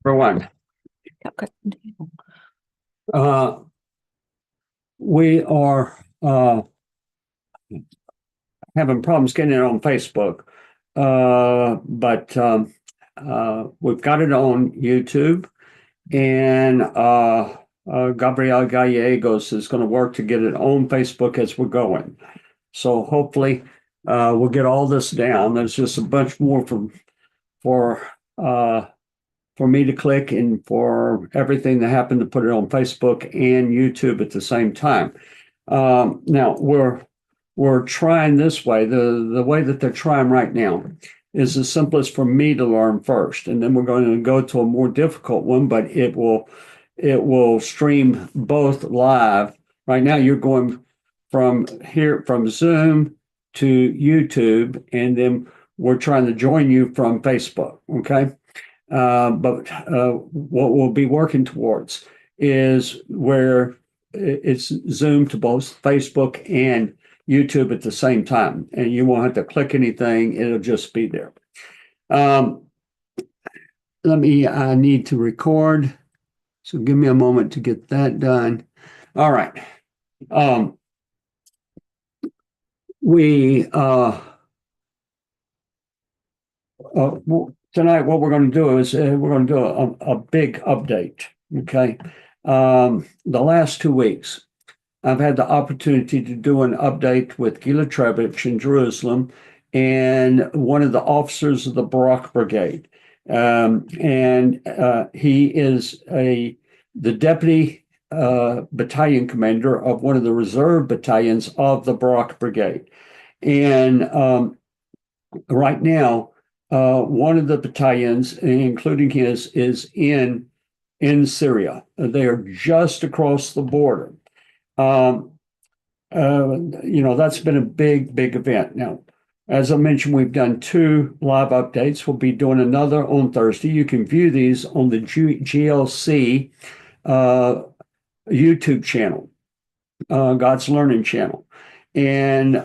Everyone, we are having problems getting it on Facebook, but we've got it on YouTube, and Gabriel Gallegos is going to work to get it on Facebook as we're going. So hopefully we'll get all this down. There's just a bunch more for me to click and for everything that happened to put it on Facebook and YouTube at the same time. Now we're trying this way. The way that they're trying right now is the simplest for me to learn first, and then we're going to go to a more difficult one, but it will stream both live. Right now you're going from Zoom to YouTube, and then we're trying to join you from Facebook. Okay. But what we'll be working towards is where it's Zoom to both Facebook and YouTube at the same time, and you won't have to click anything. It'll just be there. I need to record, so give me a moment to get that done. All right. Tonight, what we're going to do is we're going to do a big update. Okay. The last 2 weeks, I've had the opportunity to do an update with Gila Trebich in Jerusalem and one of the officers of the Barak Brigade. He is the deputy battalion commander of one of the reserve battalions of the Barak Brigade. And right now, one of the battalions, including his, is in Syria. They are just across the border. That's been a big event. Now, as I mentioned, we've done 2 live updates. We'll be doing another on Thursday. You can view these on the GLC YouTube channel, God's Learning channel. And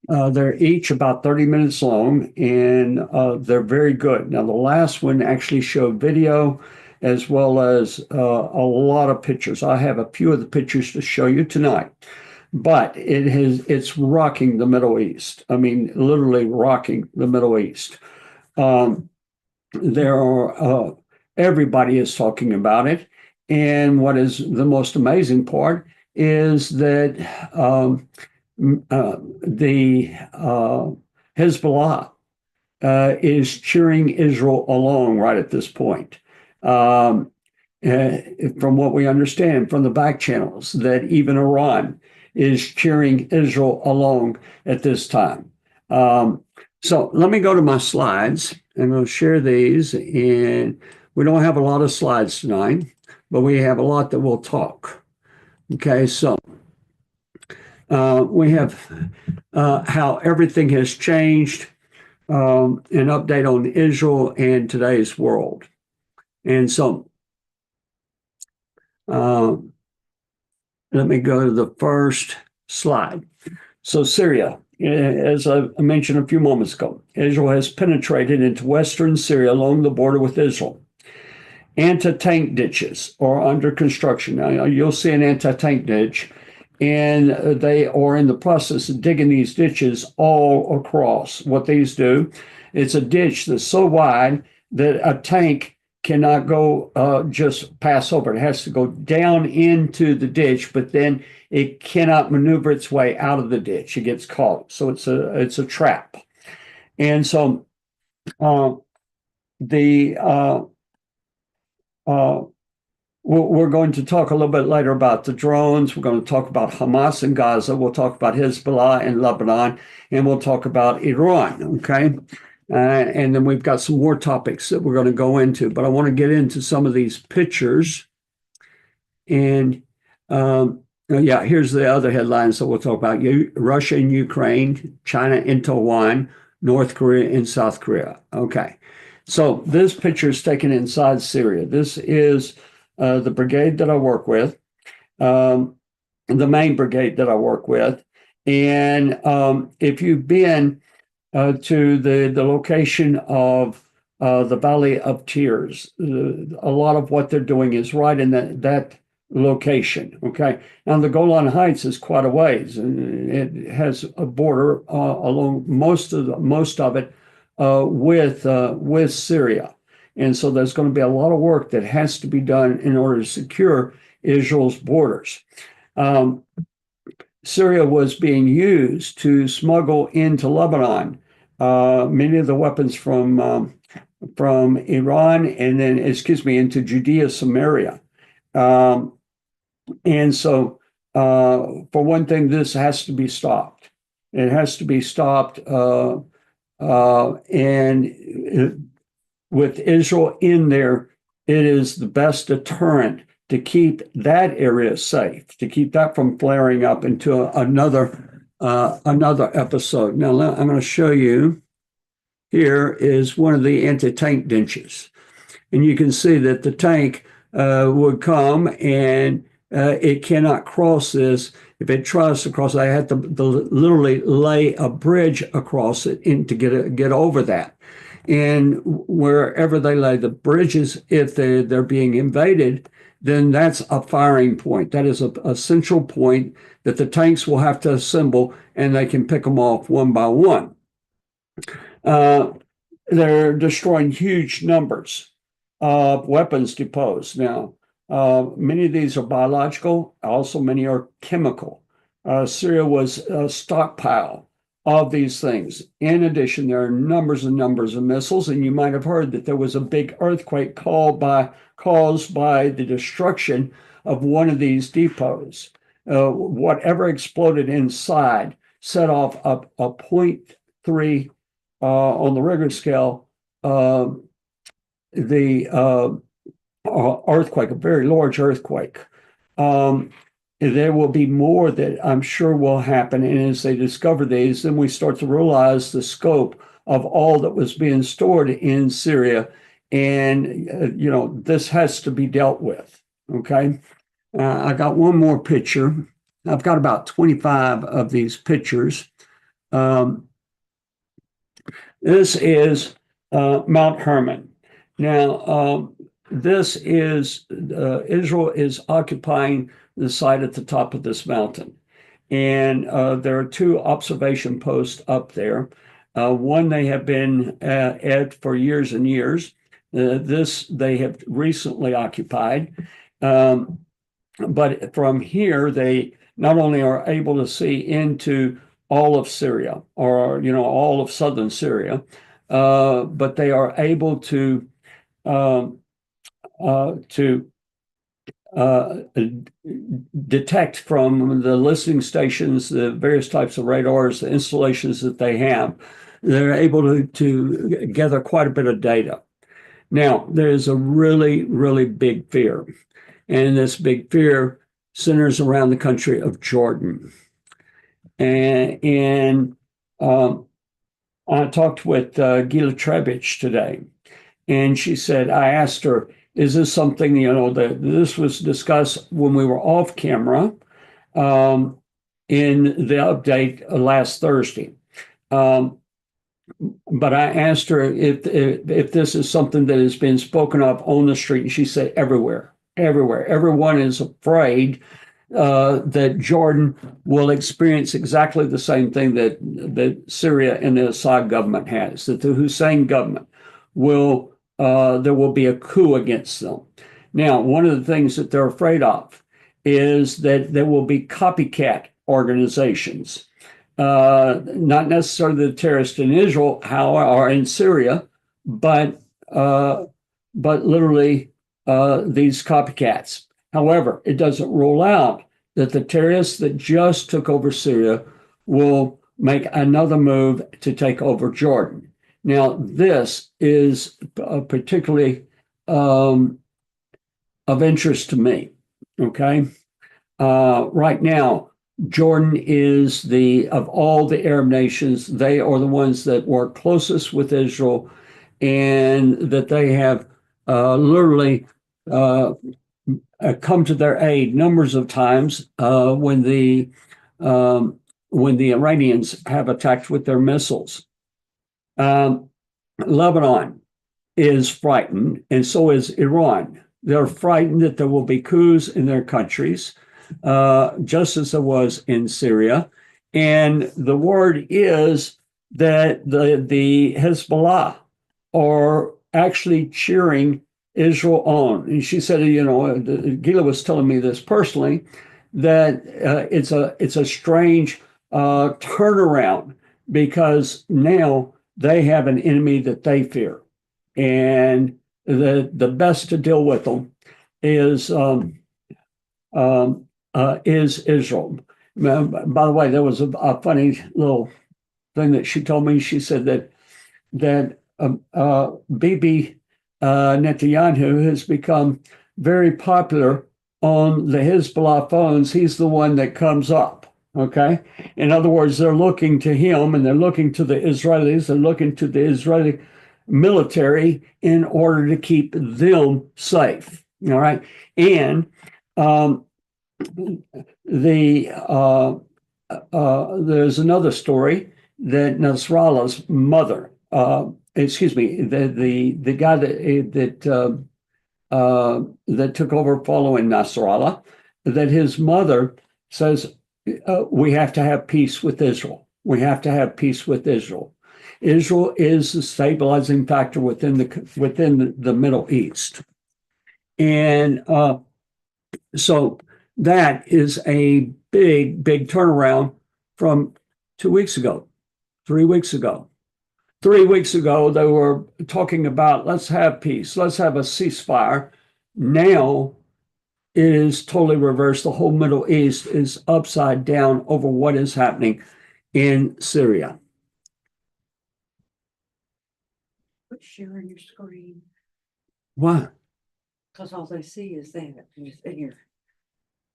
they're each about 30 minutes long, and they're very good. Now, the last one actually showed video as well as a lot of pictures. I have a few of the pictures to show you tonight, but it's rocking the Middle East. I mean, literally rocking the Middle East. Everybody is talking about it, and what is the most amazing part is that the Hezbollah is cheering Israel along right at this point. From what we understand from the back channels, that even Iran is cheering Israel along at this time. So let me go to my slides. I'm going to share these, and we don't have a lot of slides tonight, but we have a lot that we'll talk. Okay, so we have how everything has changed, an update on Israel and today's world. And so let me go to the first slide. So Syria, as I mentioned a few moments ago, Israel has penetrated into western Syria along the border with Israel. Anti-tank ditches are under construction. Now, you'll see an anti-tank ditch, and they are in the process of digging these ditches all across. What these do, it's a ditch that's so wide that a tank cannot go just pass over. It has to go down into the ditch, but then it cannot maneuver its way out of the ditch. It gets caught. So it's a trap. And so we're going to talk a little bit later about the drones. We're going to talk about Hamas in Gaza. We'll talk about Hezbollah in Lebanon, and we'll talk about Iran. Okay. And then we've got some more topics that we're going to go into, but I want to get into some of these pictures. And here's the other headlines that we'll talk about. Russia and Ukraine, China and Taiwan, North Korea and South Korea. Okay. So this picture is taken inside Syria. This is the brigade that I work with, the main brigade that I work with. And if you've been to the location of the Valley of Tears. A lot of what they're doing is right in that location. Okay, now the Golan Heights is quite a ways, and it has a border along most of it with Syria, and so there's going to be a lot of work that has to be done in order to secure Israel's borders. Syria was being used to smuggle into Lebanon many of the weapons from Iran and then, excuse me, into Judea, Samaria. And so, for one thing, this has to be stopped. It has to be stopped. And with Israel in there, it is the best deterrent to keep that area safe, to keep that from flaring up into another episode. Now, I'm going to show you. Here is one of the anti-tank ditches. And you can see that the tank would come and it cannot cross this. If it tries to cross, I had to literally lay a bridge across it to get over that. And wherever they lay the bridges, if they're being invaded, then that's a firing point. That is a central point that the tanks will have to assemble, and they can pick them off one by one. They're destroying huge numbers of weapons depots now. Many of these are biological, also many are chemical. Syria was a stockpile of these things. In addition, there are numbers and numbers of missiles, and you might have heard that there was a big earthquake caused by the destruction of one of these depots. Whatever exploded inside set off a 0.3 on the Richter scale, the earthquake, a very large earthquake. There will be more that I'm sure will happen. And as they discover these, then we start to realize the scope of all that was being stored in Syria. And, this has to be dealt with. Okay. I got one more picture. I've got about 25 of these pictures. This is Mount Hermon. Now, this is Israel is occupying the site at the top of this mountain. And there are two observation posts up there. One they have been at for years and years. This they have recently occupied. But from here, they not only are able to see into all of Syria, or all of southern Syria, but they are able to detect from the listening stations, the various types of radars, the installations that they have. They're able to gather quite a bit of data. Now, there's a really, really big fear, and this big fear centers around the country of Jordan. And I talked with Gila Trebich today, and she said, I asked her, is this something, that this was discussed when we were off camera in the update last Thursday. But I asked her if this is something that has been spoken of on the street, and she said everywhere. Everyone is afraid that Jordan will experience exactly the same thing that Syria and the Assad government has, that the Hussein government there will be a coup against them. Now, one of the things that they're afraid of is that there will be copycat organizations, not necessarily the terrorists in Israel, or in Syria, but literally these copycats. However, it doesn't rule out that the terrorists that just took over Syria will make another move to take over Jordan. Now, this is particularly of interest to me, okay? Right now, Jordan is of all the Arab nations, they are the ones that work closest with Israel, and that they have literally come to their aid numbers of times when the Iranians have attacked with their missiles. Lebanon is frightened, and so is Iran. They're frightened that there will be coups in their countries, just as there was in Syria. And the word is that the Hezbollah are actually cheering Israel on. And she said, Gila was telling me this personally, that it's a strange turnaround, because now they have an enemy that they fear, and the best to deal with them is Israel. By the way, there was a funny little thing that she told me. She said that Bibi Netanyahu has become very popular on the Hezbollah phones. He's the one that comes up. Okay. In other words, they're looking to him, and they're looking to the Israelis. They're looking to the Israeli military in order to keep them safe. All right. And there's another story that Nasrallah's mother, the guy that took over following Nasrallah, that his mother says, we have to have peace with Israel. We have to have peace with Israel. Israel is the stabilizing factor within the Middle East. And so that is a big turnaround from 2 weeks ago, 3 weeks ago. 3 weeks ago, they were talking about, let's have peace, let's have a ceasefire. Now it is totally reversed. The whole Middle East is upside down over what is happening in Syria. Quit sharing your screen. What? Because all they see is that here.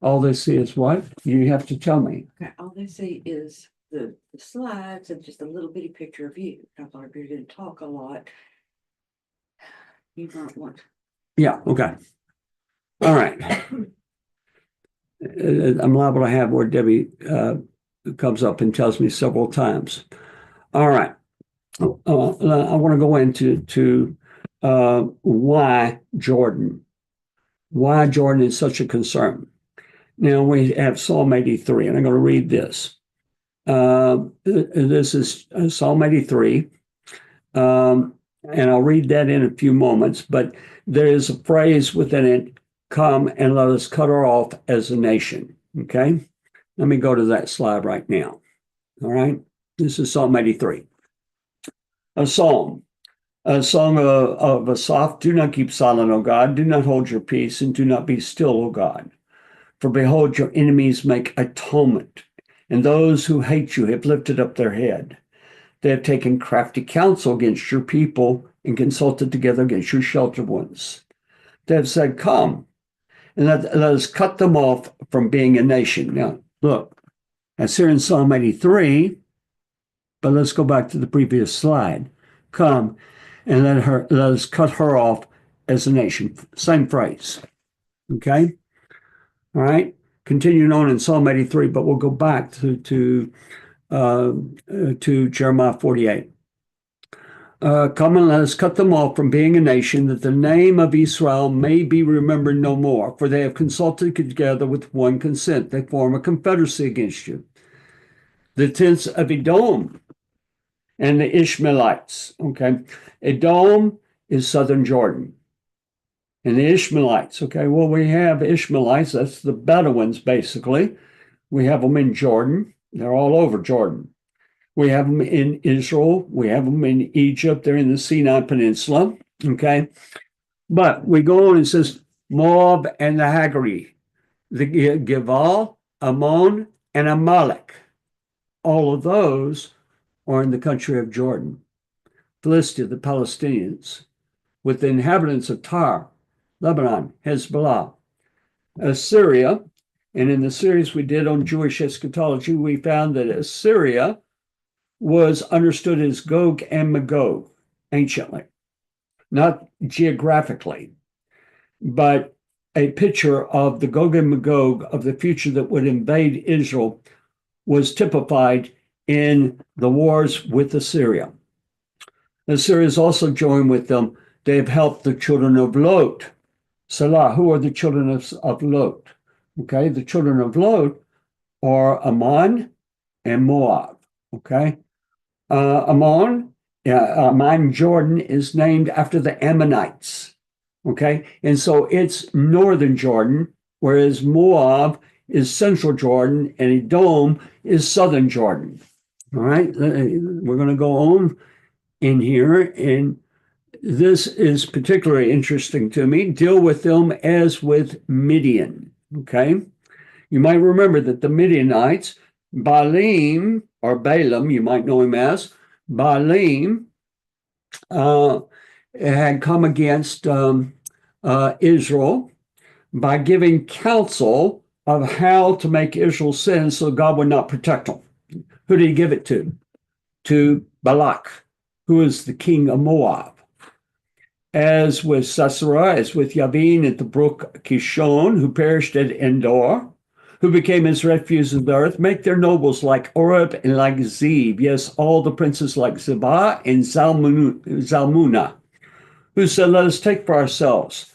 All they see is what? You have to tell me. Okay, all they see is the slides and just a little bitty picture of you. I thought if you're going to talk a lot, you might want. Yeah, okay. All right. I'm liable to have where Debbie comes up and tells me several times. All right. I want to go into why Jordan. Why Jordan is such a concern. Now we have Psalm 83, and I'm going to read this. This is Psalm 83, and I'll read that in a few moments, but there is a phrase within it, come and let us cut her off as a nation, okay? Let me go to that slide right now, all right? This is Psalm 83. A song of Asaph, do not keep silent, O God, do not hold your peace, and do not be still, O God. For behold, your enemies make atonement, and those who hate you have lifted up their head. They have taken crafty counsel against your people and consulted together against your sheltered ones. They have said, come, and let us cut them off from being a nation. Now, look, that's here in Psalm 83, but let's go back to the previous slide. Come, and let us cut her off as a nation. Same phrase, okay? All right, continuing on in Psalm 83, but we'll go back to Jeremiah 48. Come and let us cut them off from being a nation, that the name of Israel may be remembered no more. For they have consulted together with one consent. They form a confederacy against you. The tents of Edom and the Ishmaelites. Okay, Edom is southern Jordan. And the Ishmaelites, okay, well, we have Ishmaelites, that's the Bedouins, basically. We have them in Jordan. They're all over Jordan. We have them in Israel. We have them in Egypt. They're in the Sinai Peninsula, okay? But we go on and says, Moab and the Hagari, the Gival, Ammon, and Amalek. All of those are in the country of Jordan. Philistia, the Palestinians, with the inhabitants of Tyre, Lebanon, Hezbollah, Assyria, and in the series we did on Jewish eschatology, we found that Assyria was understood as Gog and Magog anciently, not geographically, but a picture of the Gog and Magog of the future that would invade Israel was typified in the wars with Assyria. Assyria is also joined with them They've helped the children of Lot. Salah, who are the children of Lot? Okay, the children of Lot are Ammon and Moab. Okay, Ammon, Jordan is named after the Ammonites. Okay, and so it's northern Jordan, whereas Moab is central Jordan and Edom is southern Jordan. All right, we're going to go on in here, and this is particularly interesting to me. Deal with them as with Midian. Okay, you might remember that the Midianites, Baalim or Balaam, you might know him as Baalim, had come against Israel by giving counsel of how to make Israel sin so God would not protect them. Who did he give it to? To Balak, who is the king of Moab. As with Sisera, as with Yabin at the brook Kishon, who perished at Endor, who became his refuge of the earth, make their nobles like Oreb and like Zeb, yes, all the princes like Zebah and Zalmunna, who said, let us take for ourselves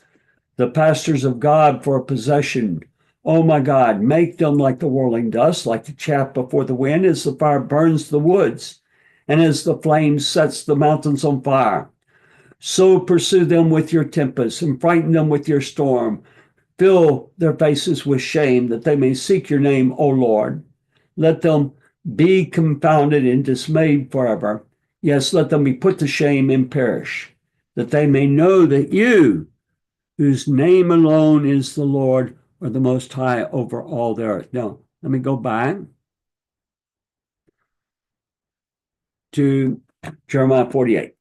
the pastures of God for a possession. Oh my God, make them like the whirling dust, like the chaff before the wind, as the fire burns the woods, and as the flame sets the mountains on fire. So pursue them with your tempest and frighten them with your storm. Fill their faces with shame that they may seek your name, O Lord. Let them be confounded and dismayed forever. Yes, let them be put to shame and perish, that they may know that you, whose name alone is the Lord, are the Most High over all the earth. Now, let me go back to Jeremiah 48.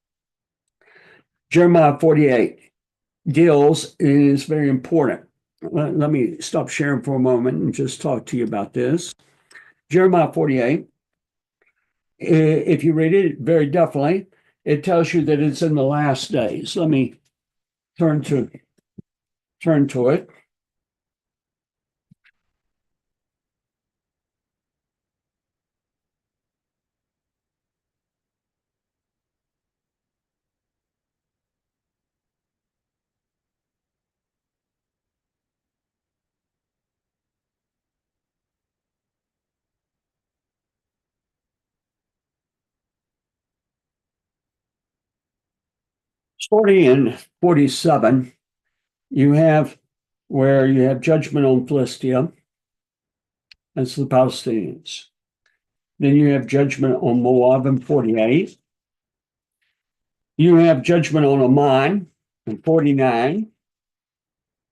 Jeremiah 48 deals, and is very important. Let me stop sharing for a moment and just talk to you about this. Jeremiah 48, if you read it very definitely, it tells you that it's in the last days. Let me turn to it. Starting in 47, you have where you have judgment on Philistia. That's the Palestinians. Then you have judgment on Moab in 48. You have judgment on Ammon in 49.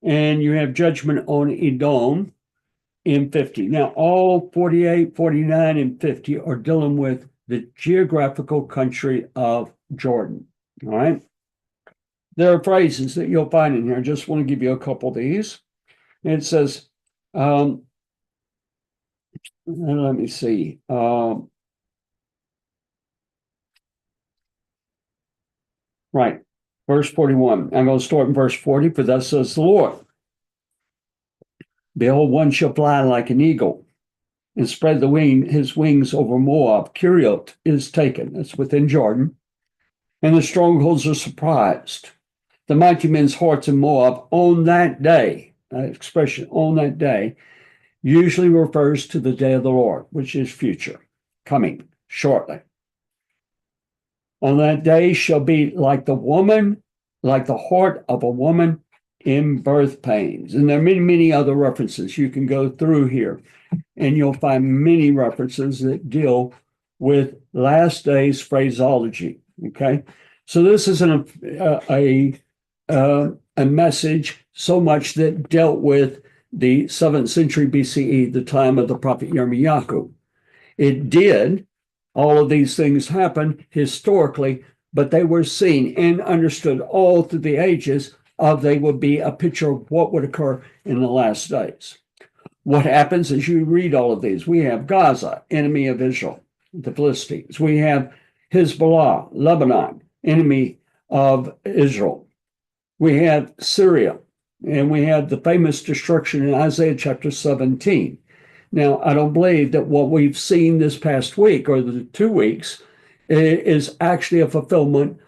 And you have judgment on Edom in 50. Now, all 48, 49, and 50 are dealing with the geographical country of Jordan. All right. There are phrases that you'll find in here. I just want to give you a couple of these. It says, let me see. Right. Verse 41. I'm going to start in verse 40. For thus says the Lord, behold, one shall fly like an eagle and spread his wings over Moab. Kiriot is taken. That's within Jordan. And the strongholds are surprised. The mighty men's hearts in Moab on that day, that expression on that day, usually refers to the day of the Lord, which is future, coming shortly. On that day shall be like the heart of a woman in birth pains. And there are many, many other references. You can go through here and you'll find many references that deal with last days phraseology. Okay. So this is a message so much that dealt with the 7th century BCE, the time of the prophet Yirmiyahu. It did. All of these things happened historically, but they were seen and understood all through the ages of they would be a picture of what would occur in the last days. What happens as you read all of these? We have Gaza, enemy of Israel, the Philistines. We have Hezbollah, Lebanon, enemy of Israel. We have Syria, and we have the famous destruction in Isaiah chapter 17. Now, I don't believe that what we've seen this past week or the 2 weeks is actually a fulfillment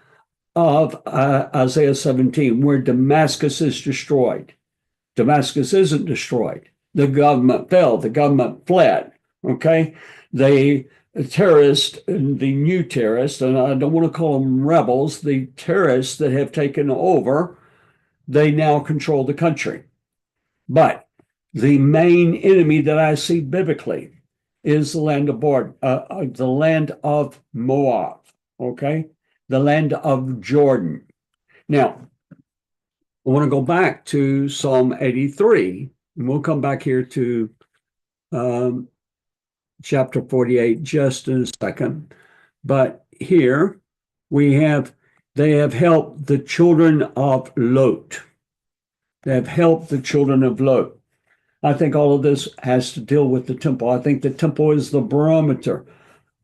of Isaiah 17, where Damascus is destroyed. Damascus isn't destroyed. The government fell. The government fled. Okay, the terrorists, the new terrorists, and I don't want to call them rebels, the terrorists that have taken over, they now control the country. But the main enemy that I see biblically is the land of Moab. Okay, the land of Jordan. Now, I want to go back to Psalm 83, and we'll come back here to um, chapter 48 just in a second. But here we have, they have helped the children of Lot. They have helped the children of Lot. I think all of this has to deal with the temple. I think the temple is the barometer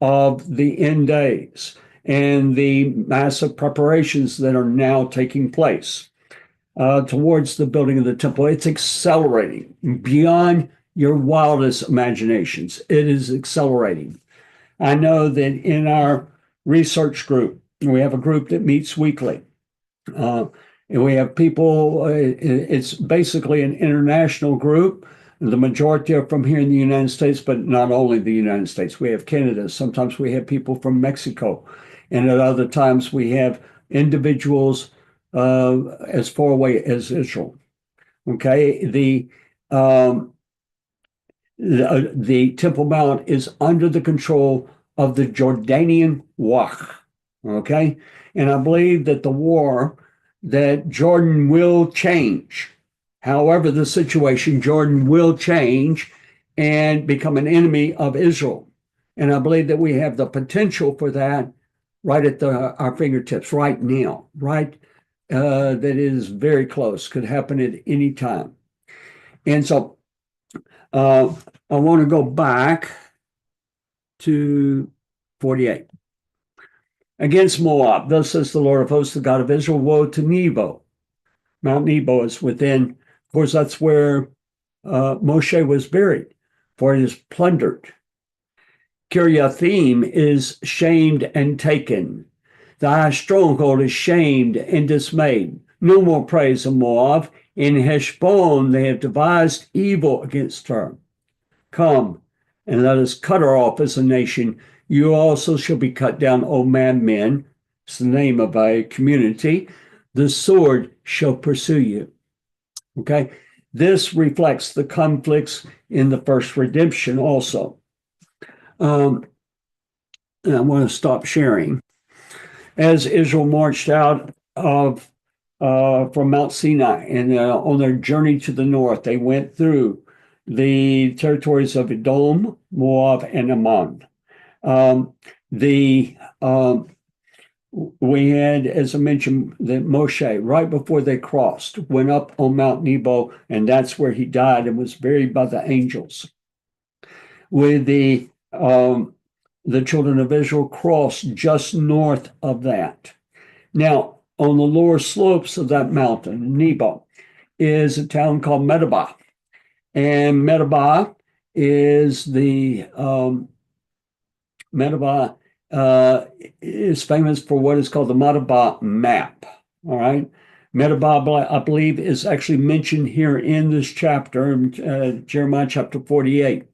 of the end days and the massive preparations that are now taking place towards the building of the temple. It's accelerating beyond your wildest imaginations. It is accelerating. I know that in our research group, we have a group that meets weekly. And we have people, it's basically an international group. The majority are from here in the United States, but not only the United States. We have Canada. Sometimes we have people from Mexico. And at other times we have individuals as far away as Israel. Okay. The Temple Mount is under the control of the Jordanian Waqf. Okay. And I believe that the war, that Jordan will change. However, the situation, Jordan will change and become an enemy of Israel. And I believe that we have the potential for that right at our fingertips right now, right? That is very close, could happen at any time. And so I want to go back to 48. Against Moab, thus says the Lord of hosts, the God of Israel, woe to Nebo. Mount Nebo is within, of course, that's where Moshe was buried, for it is plundered. Kiriathaim is shamed and taken. The high stronghold is shamed and dismayed. No more praise of Moab. In Heshbon they have devised evil against her. Come, and let us cut her off as a nation. You also shall be cut down, O madmen. It's the name of a community. The sword shall pursue you. Okay, this reflects the conflicts in the first redemption also. And I want to stop sharing. As Israel marched out of from Mount Sinai and on their journey to the north, they went through the territories of Edom, Moab, and Ammon. We had, as I mentioned, that Moshe, right before they crossed, went up on Mount Nebo, and that's where he died and was buried by the angels. With the children of Israel crossed just north of that. Now, on the lower slopes of that mountain, Nebo, is a town called Medeba. And Medeba is Medeba is famous for what is called the Medeba map. All right. Medeba, I believe, is actually mentioned here in this chapter, Jeremiah chapter 48.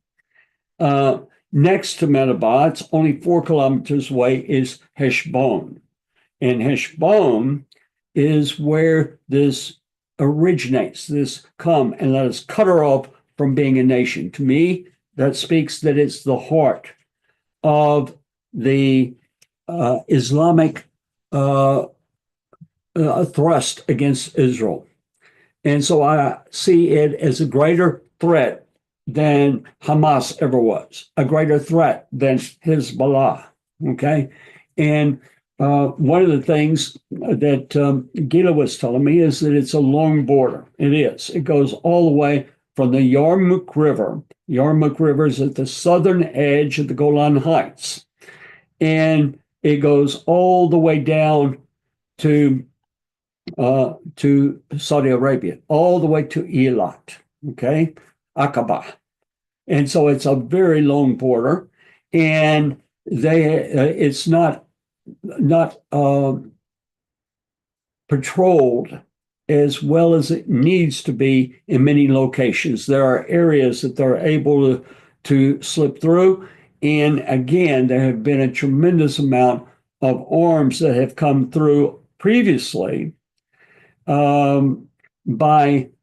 Next to Medeba, it's only 4 kilometers away, is Heshbon. And Heshbon is where this originates, this come and let us cut her off from being a nation. To me, that speaks that it's the heart of the Islamic thrust against Israel. And so I see it as a greater threat than Hamas ever was, a greater threat than Hezbollah. Okay. And one of the things that Gila was telling me is that it's a long border. It is. It goes all the way from the Yarmouk River. Yarmouk River is at the southern edge of the Golan Heights. And it goes all the way down to Saudi Arabia, all the way to Eilat, okay, Aqaba. And so it's a very long border. And it's not patrolled as well as it needs to be in many locations. There are areas that they're able to slip through. And again, there have been a tremendous amount of arms that have come through previously by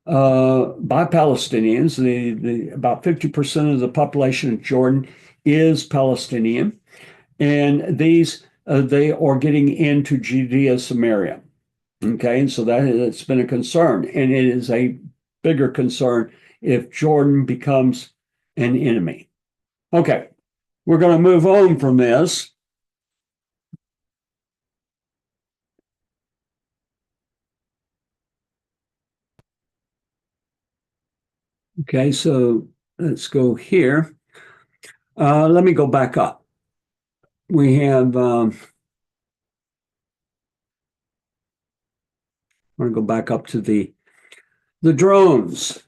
Palestinians. About 50% of the population of Jordan is Palestinian, and they are getting into Judea, Samaria. Okay, and so that's been a concern, and it is a bigger concern if Jordan becomes an enemy. Okay, we're going to move on from this. Okay, so let's go here. Let me go back up. We have, I'm going to go back up to the drones.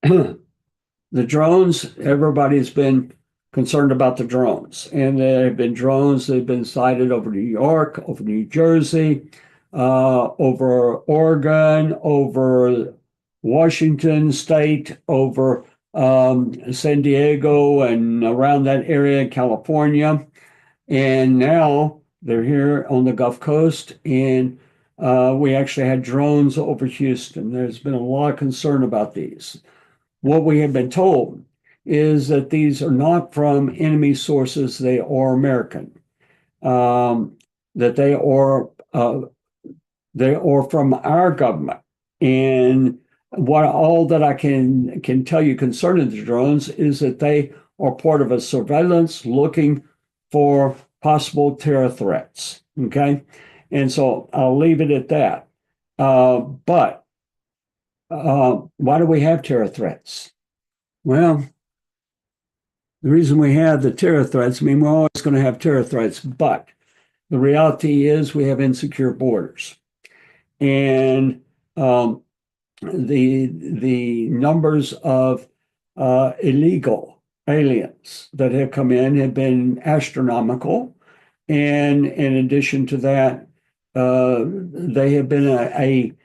The drones, everybody's been concerned about the drones. And there have been drones that have been sighted over New York, over New Jersey, over Oregon, over Washington State, over San Diego and around that area, California. And now they're here on the Gulf Coast. And we actually had drones over Houston. There's been a lot of concern about these. What we have been told is that these are not from enemy sources, they are American, that they are from our government. And what all that I can tell you concerning the drones is that they are part of a surveillance looking for possible terror threats. Okay, and so I'll leave it at that. But why do we have terror threats? Well, the reason we have the terror threats, I mean, we're always going to have terror threats, but the reality is we have insecure borders. And the numbers of illegal aliens that have come in have been astronomical. And in addition to that, they have been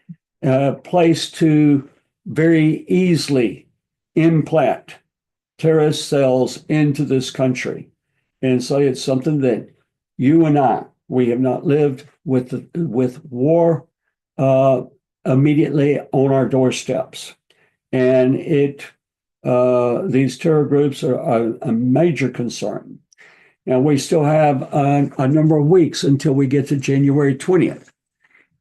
a place to very easily implant terrorist cells into this country. And so it's something that you and we have not lived with war immediately on our doorsteps. And these terror groups are a major concern. And we still have a number of weeks until we get to January 20th.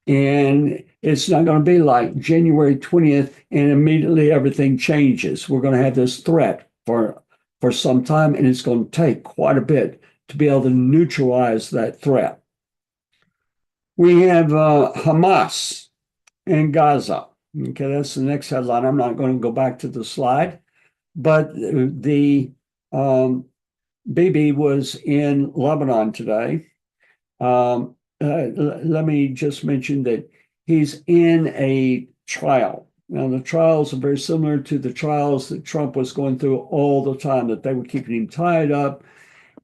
And it's not going to be like January 20th and immediately everything changes. We're going to have this threat for some time, and it's going to take quite a bit to be able to neutralize that threat. We have Hamas in Gaza. Okay, that's the next headline. I'm not going to go back to the slide, but the Bibi was in Lebanon today. Let me just mention that he's in a trial. Now, the trials are very similar to the trials that Trump was going through all the time, that they were keeping him tied up.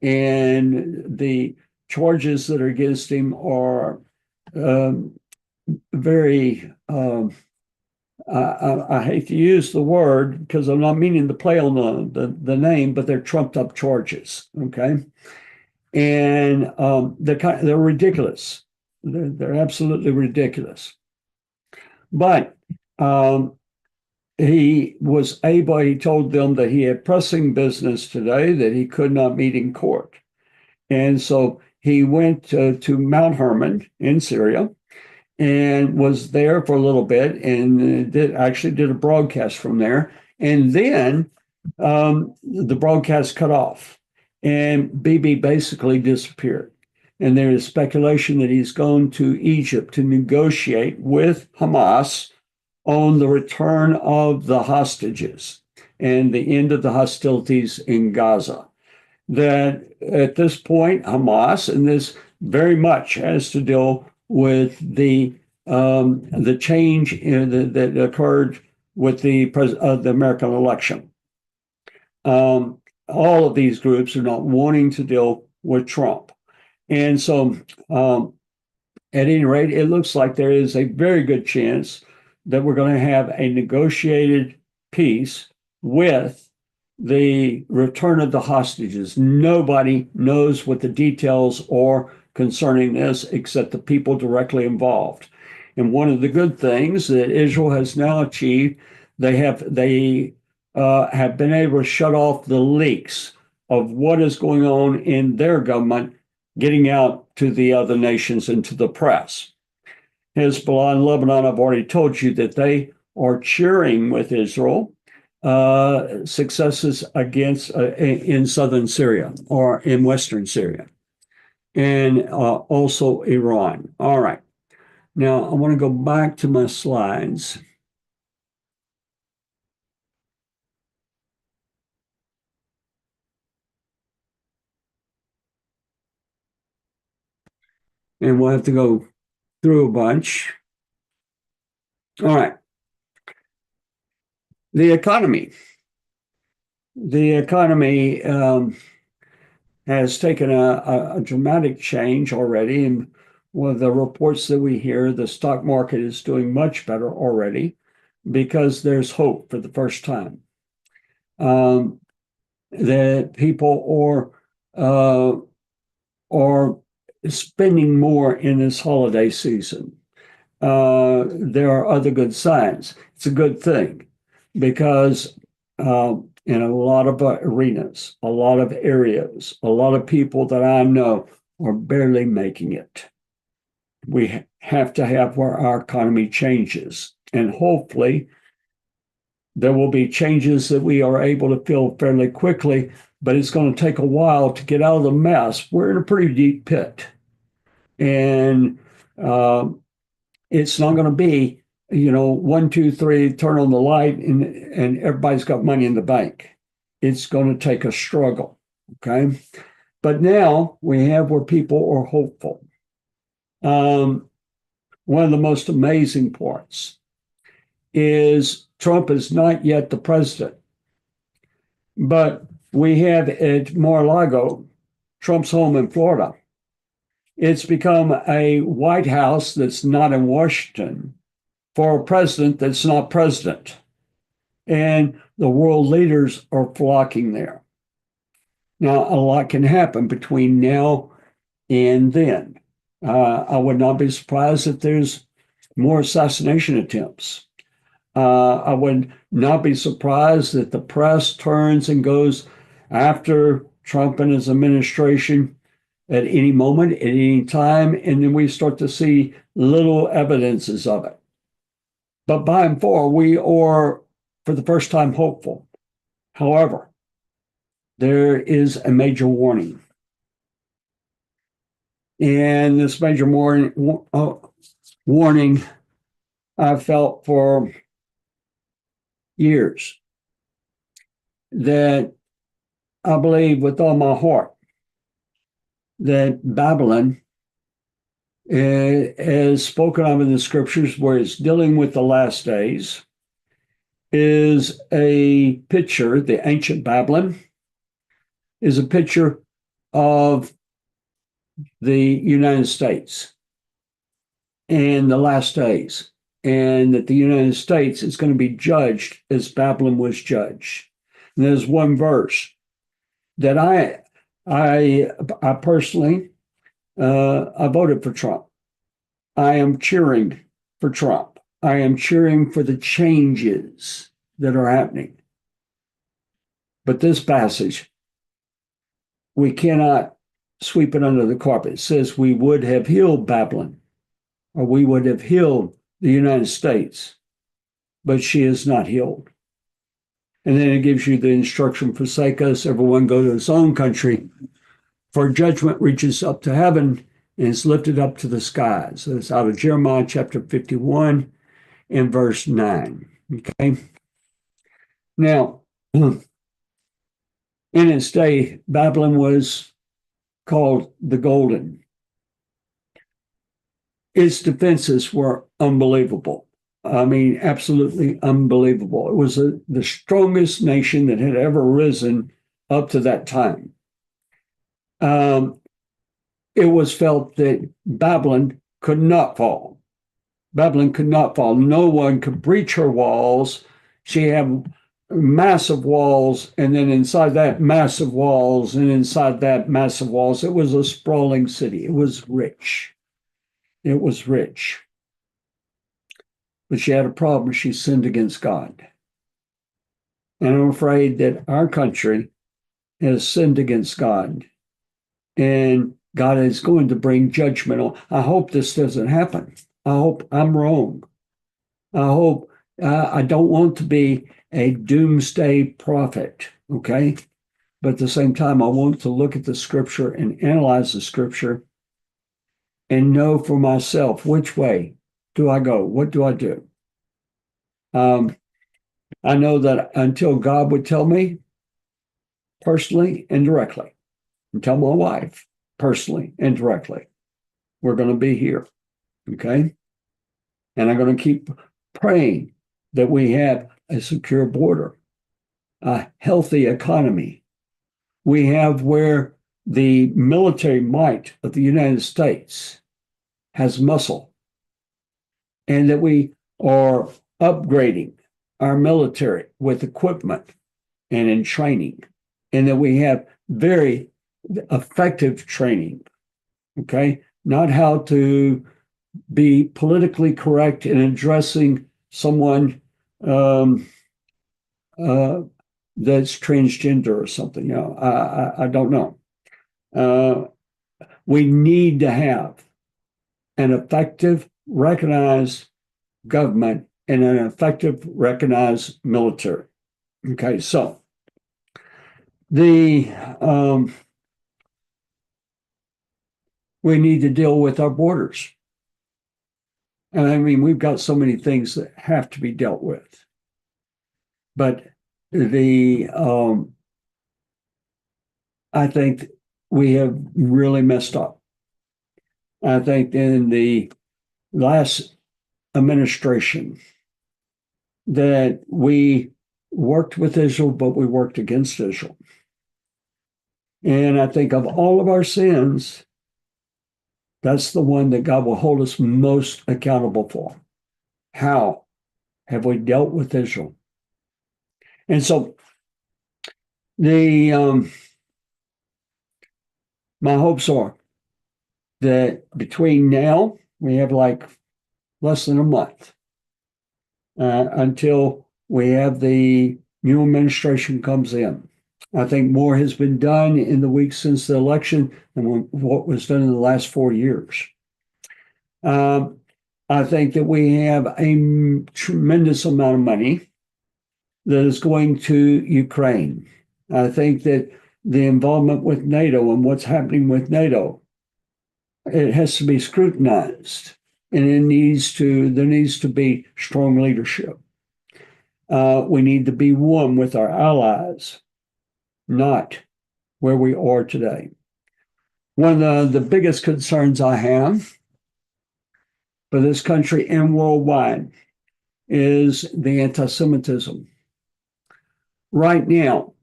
And the charges that are against him are very, I hate to use the word because I'm not meaning to play on the name, but they're trumped up charges. Okay. And they're ridiculous. They're absolutely ridiculous. But he told them that he had pressing business today that he could not meet in court. And so he went to Mount Hermon in Syria and was there for a little bit and did a broadcast from there. And then the broadcast cut off and Bibi basically disappeared. And there is speculation that he's gone to Egypt to negotiate with Hamas on the return of the hostages and the end of the hostilities in Gaza. That at this point, Hamas, and this very much has to deal with the change that occurred with the American election. All of these groups are not wanting to deal with Trump. And so at any rate, it looks like there is a very good chance that we're going to have a negotiated peace with the return of the hostages. Nobody knows what the details are concerning this except the people directly involved. And one of the good things that Israel has now achieved, they have been able to shut off the leaks of what is going on in their government getting out to the other nations and to the press. Hezbollah in Lebanon, I've already told you that they are cheering with Israel successes against in southern Syria or in western Syria, and also Iran. All right. Now I want to go back to my slides. And we'll have to go through a bunch. All right. The economy. The economy has taken a dramatic change already. And with the reports that we hear, the stock market is doing much better already because there's hope for the first time. That people are spending more in this holiday season. There are other good signs. It's a good thing because in a lot of arenas, a lot of areas, a lot of people that I know are barely making it. We have to have where our economy changes. And hopefully, there will be changes that we are able to feel fairly quickly, but it's going to take a while to get out of the mess. We're in a pretty deep pit. And it's not going to be, 1, 2, 3, turn on the light and everybody's got money in the bank. It's going to take a struggle. Okay. But now we have where people are hopeful. One of the most amazing parts is Trump is not yet the president, but we have at Mar-a-Lago, Trump's home in Florida. It's become a White House that's not in Washington for a president that's not president. And the world leaders are flocking there. Now, a lot can happen between now and then. I would not be surprised if there's more assassination attempts. I would not be surprised that the press turns and goes after Trump and his administration at any moment, at any time, and then we start to see little evidences of it. But by and far, we are, for the first time, hopeful. However, there is a major warning. And this major warning I've felt for years, that I believe with all my heart that Babylon, as spoken of in the scriptures, where it's dealing with the last days, is a picture. The ancient Babylon is a picture of the United States and the last days, and that the United States is going to be judged as Babylon was judged. And there's one verse that I personally, I voted for Trump. I am cheering for Trump. I am cheering for the changes that are happening. But this passage, we cannot sweep it under the carpet. It says we would have healed Babylon, or we would have healed the United States, but she is not healed. And then it gives you the instruction, forsake us, everyone go to his own country, for judgment reaches up to heaven and is lifted up to the skies. So it's out of Jeremiah chapter 51 and verse 9. Okay. Now, in its day, Babylon was called the Golden. Its defenses were unbelievable. I mean, absolutely unbelievable. It was the strongest nation that had ever risen up to that time. It was felt that Babylon could not fall. Babylon could not fall. No one could breach her walls. She had massive walls, and then inside that massive walls, and inside that massive walls, it was a sprawling city. It was rich. It was rich. But she had a problem. She sinned against God. And I'm afraid that our country has sinned against God. And God is going to bring judgment on. I hope this doesn't happen. I hope I'm wrong. I hope I don't want to be a doomsday prophet, okay? But at the same time, I want to look at the scripture and analyze the scripture and know for myself which way do I go? What do I do? I know that until God would tell me personally and directly, and tell my wife personally and directly, we're going to be here, okay? And I'm going to keep praying that we have a secure border, a healthy economy. We have where the military might of the United States has muscle, and that we are upgrading our military with equipment and in training, and that we have very effective training, okay? Not how to be politically correct in addressing someone that's transgender or something. I don't know. We need to have an effective, recognized government and an effective, recognized military. Okay, so we need to deal with our borders. And I mean, we've got so many things that have to be dealt with. But I think we have really messed up. I think in the last administration that we worked with Israel, but we worked against Israel. And I think of all of our sins, that's the one that God will hold us most accountable for. How have we dealt with Israel? And so my hopes are that between now, we have like less than a month until we have the new administration comes in. I think more has been done in the weeks since the election than what was done in the last 4 years. I think that we have a tremendous amount of money that is going to Ukraine. I think that the involvement with NATO and what's happening with NATO, it has to be scrutinized, and there needs to be strong leadership. We need to be one with our allies, not where we are today. One of the biggest concerns I have for this country and worldwide is the anti-Semitism. Right now,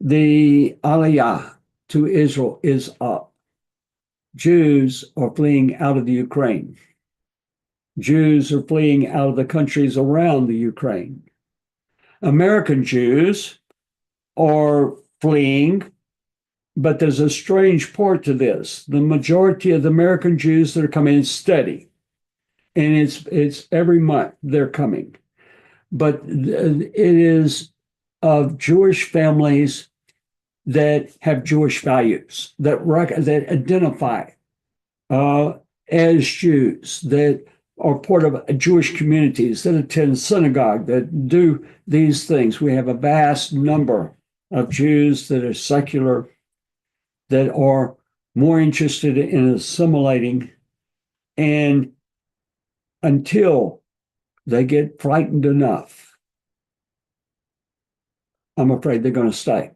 the aliyah to Israel is up. Jews are fleeing out of the Ukraine. Jews are fleeing out of the countries around the Ukraine. American Jews are fleeing, but there's a strange part to this. The majority of the American Jews that are coming is steady, and it's every month they're coming. But it is of Jewish families that have Jewish values, that identify as Jews, that are part of Jewish communities, that attend synagogue, that do these things. We have a vast number of Jews that are secular, that are more interested in assimilating, and until they get frightened enough, I'm afraid they're going to stay,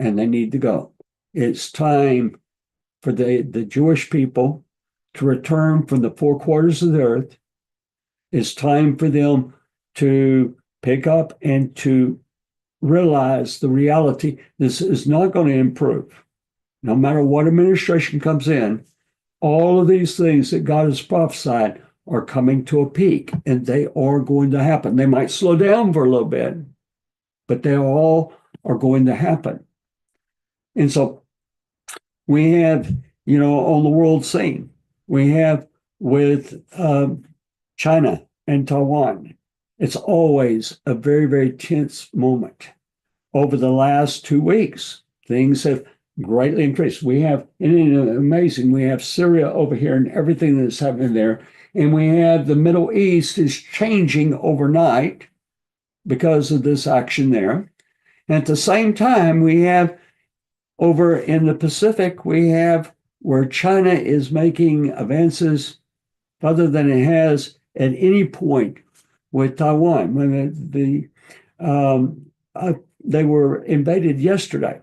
and they need to go. It's time for the Jewish people to return from the four quarters of the earth. It's time for them to pick up and to realize the reality. This is not going to improve. No matter what administration comes in, all of these things that God has prophesied are coming to a peak, and they are going to happen. They might slow down for a little bit, but they all are going to happen. And so we have, on the world scene, we have with China and Taiwan. It's always a very, very tense moment. Over the last 2 weeks, things have greatly increased. We have, and amazing, we have Syria over here and everything that's happening there. And we have the Middle East is changing overnight because of this action there. And at the same time, we have over in the Pacific, we have where China is making advances further than it has at any point with Taiwan. When they were invaded yesterday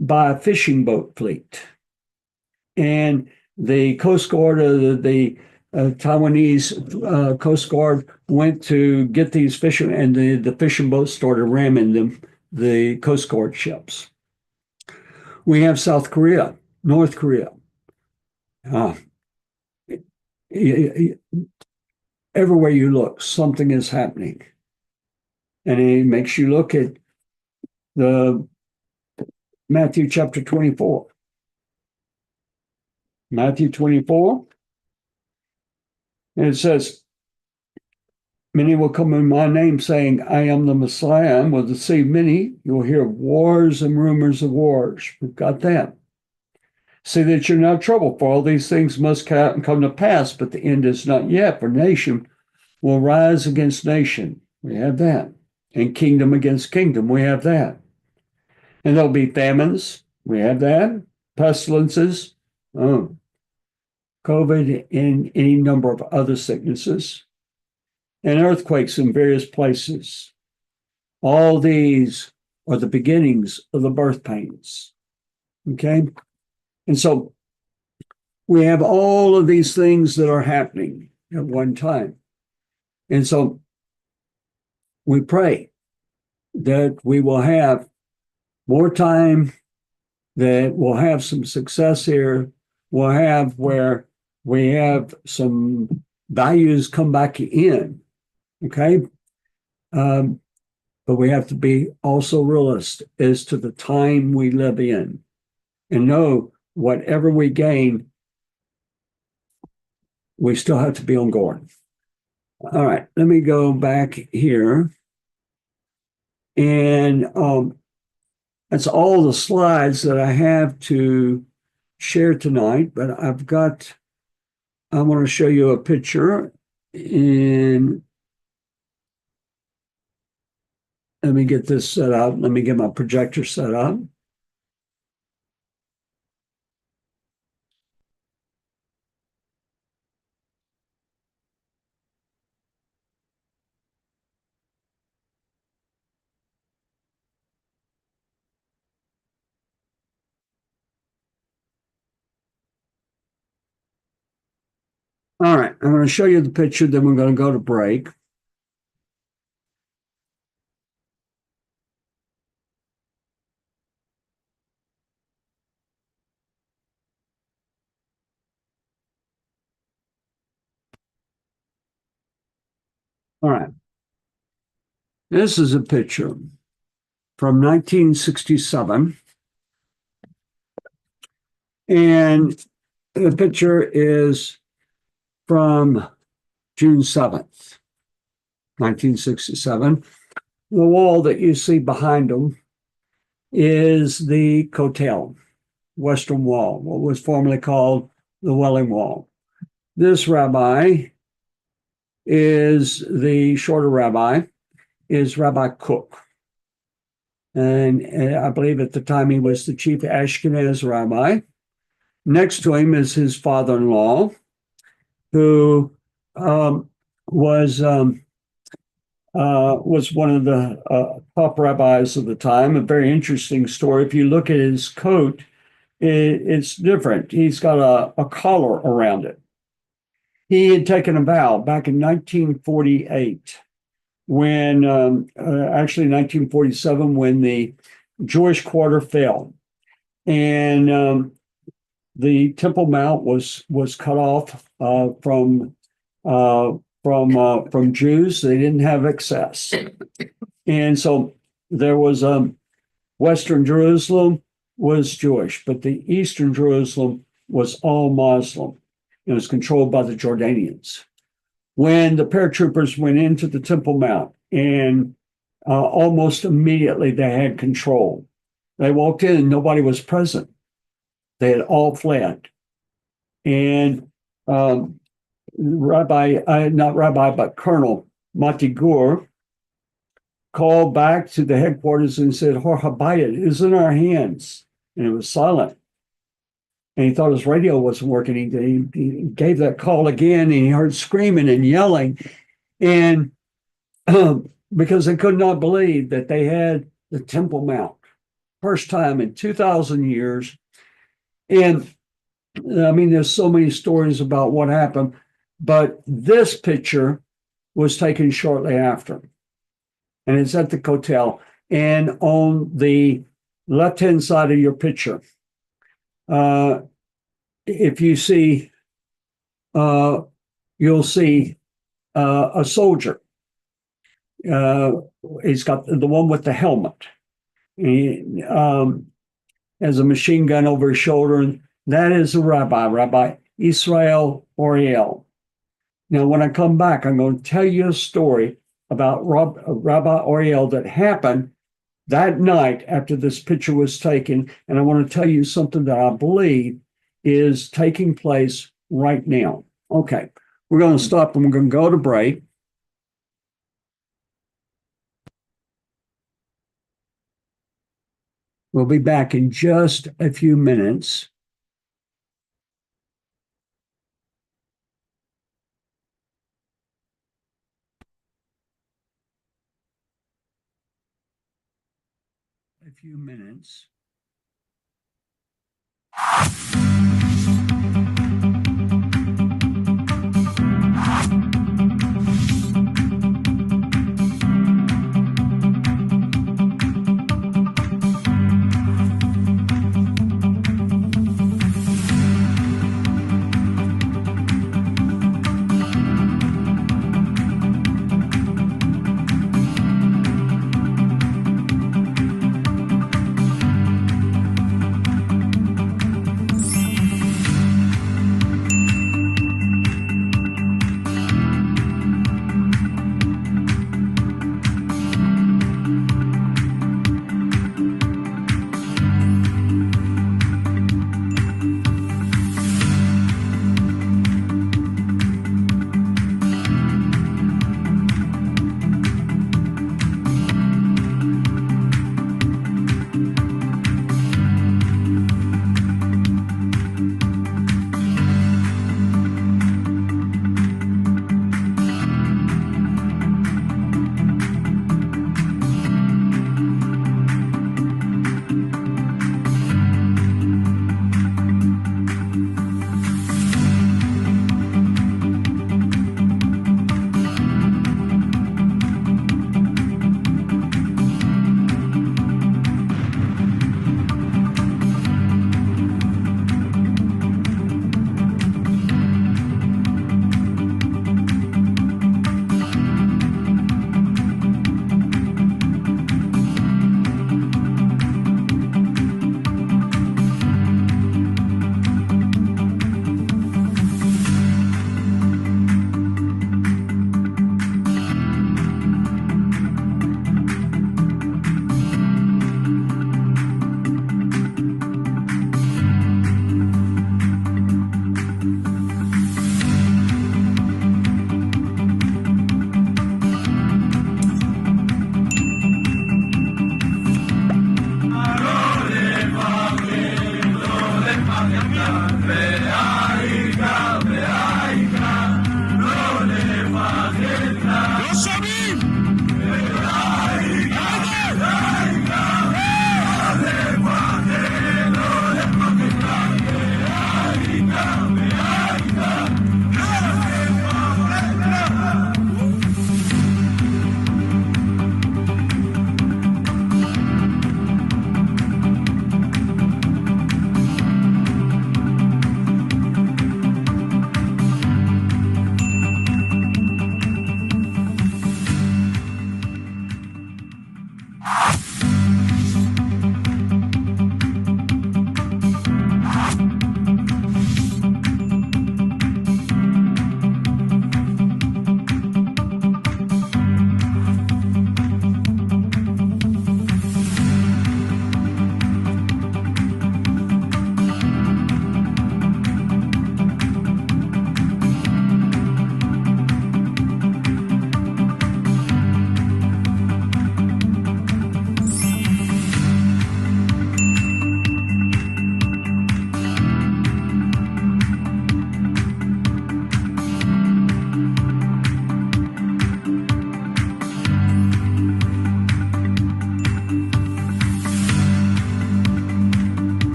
by a fishing boat fleet, and the Coast Guard, the Taiwanese Coast Guard went to get these fishing, and the fishing boats started ramming them, the Coast Guard ships. We have South Korea, North Korea. Everywhere you look, something is happening. And it makes you look at the Matthew chapter 24. Matthew 24, and it says, many will come in my name saying, I am the Messiah, and will deceive many. You'll hear of wars and rumors of wars. We've got that. See that you're not troubled, for all these things must come to pass, but the end is not yet, for nation will rise against nation. We have that. And kingdom against kingdom. We have that. And there'll be famines. We have that. Pestilences. COVID and any number of other sicknesses. And earthquakes in various places. All these are the beginnings of the birth pains. Okay? And so we have all of these things that are happening at one time. And so we pray that we will have more time, that we'll have some success here. We'll have where we have some values come back in, okay? But we have to be also realist as to the time we live in and know whatever we gain, we still have to be on guard. All right, let me go back here. And that's all the slides that I have to share tonight, but I want to show you a picture. And let me get this set up. Let me get my projector set up. All right, I'm going to show you the picture, then we're going to go to break. All right. This is a picture from 1967. And the picture is from June 7th, 1967. The wall that you see behind them is the Kotel, Western Wall, what was formerly called the Wailing Wall. This rabbi is the shorter rabbi, is Rabbi Cook. And I believe at the time he was the chief Ashkenaz rabbi. Next to him is his father-in-law, who was one of the top rabbis of the time. A very interesting story. If you look at his coat, it's different. He's got a collar around it. He had taken a vow back in 1948, when actually 1947, when the Jewish quarter fell. And the Temple Mount was cut off from Jews. They didn't have access, and so there was Western Jerusalem was Jewish, but the Eastern Jerusalem was all Muslim. It was controlled by the Jordanians. When the paratroopers went into the Temple Mount, and almost immediately they had control. They walked in and nobody was present. They had all fled. And not rabbi, but Colonel Matigur called back to the headquarters and said, Har Habayit is in our hands. And it was silent. And he thought his radio wasn't working. He gave that call again, and he heard screaming and yelling. And because they could not believe that they had the Temple Mount, first time in 2,000 years. And I mean, there's so many stories about what happened, but this picture was taken shortly after. And it's at the Kotel. And on the left-hand side of your picture, if you see, you'll see a soldier. He's got the one with the helmet. He has a machine gun over his shoulder, and that is a Rabbi Israel Oriel. Now, when I come back, I'm going to tell you a story about Rabbi Oriel that happened that night after this picture was taken, and I want to tell you something that I believe is taking place right now. Okay, we're going to stop and we're going to go to break. We'll be back in just a few minutes. A few minutes.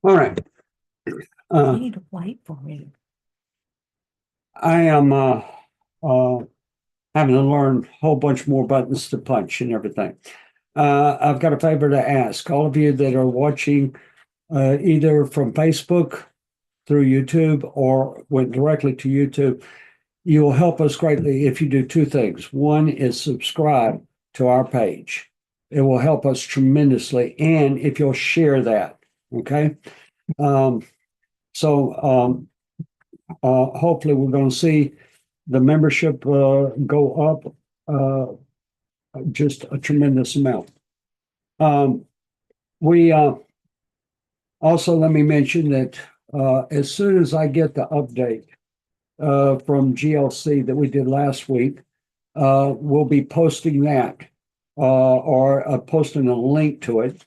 All right. You need to wait for me. I am having to learn a whole bunch more buttons to punch and everything. I've got a favor to ask all of you that are watching either from Facebook through YouTube or went directly to YouTube. You will help us greatly if you do two things. One is subscribe to our page. It will help us tremendously. And if you'll share that, okay? Um, so hopefully we're going to see the membership go up just a tremendous amount. We also, let me mention that as soon as I get the update from GLC that we did last week, we'll be posting that or posting a link to it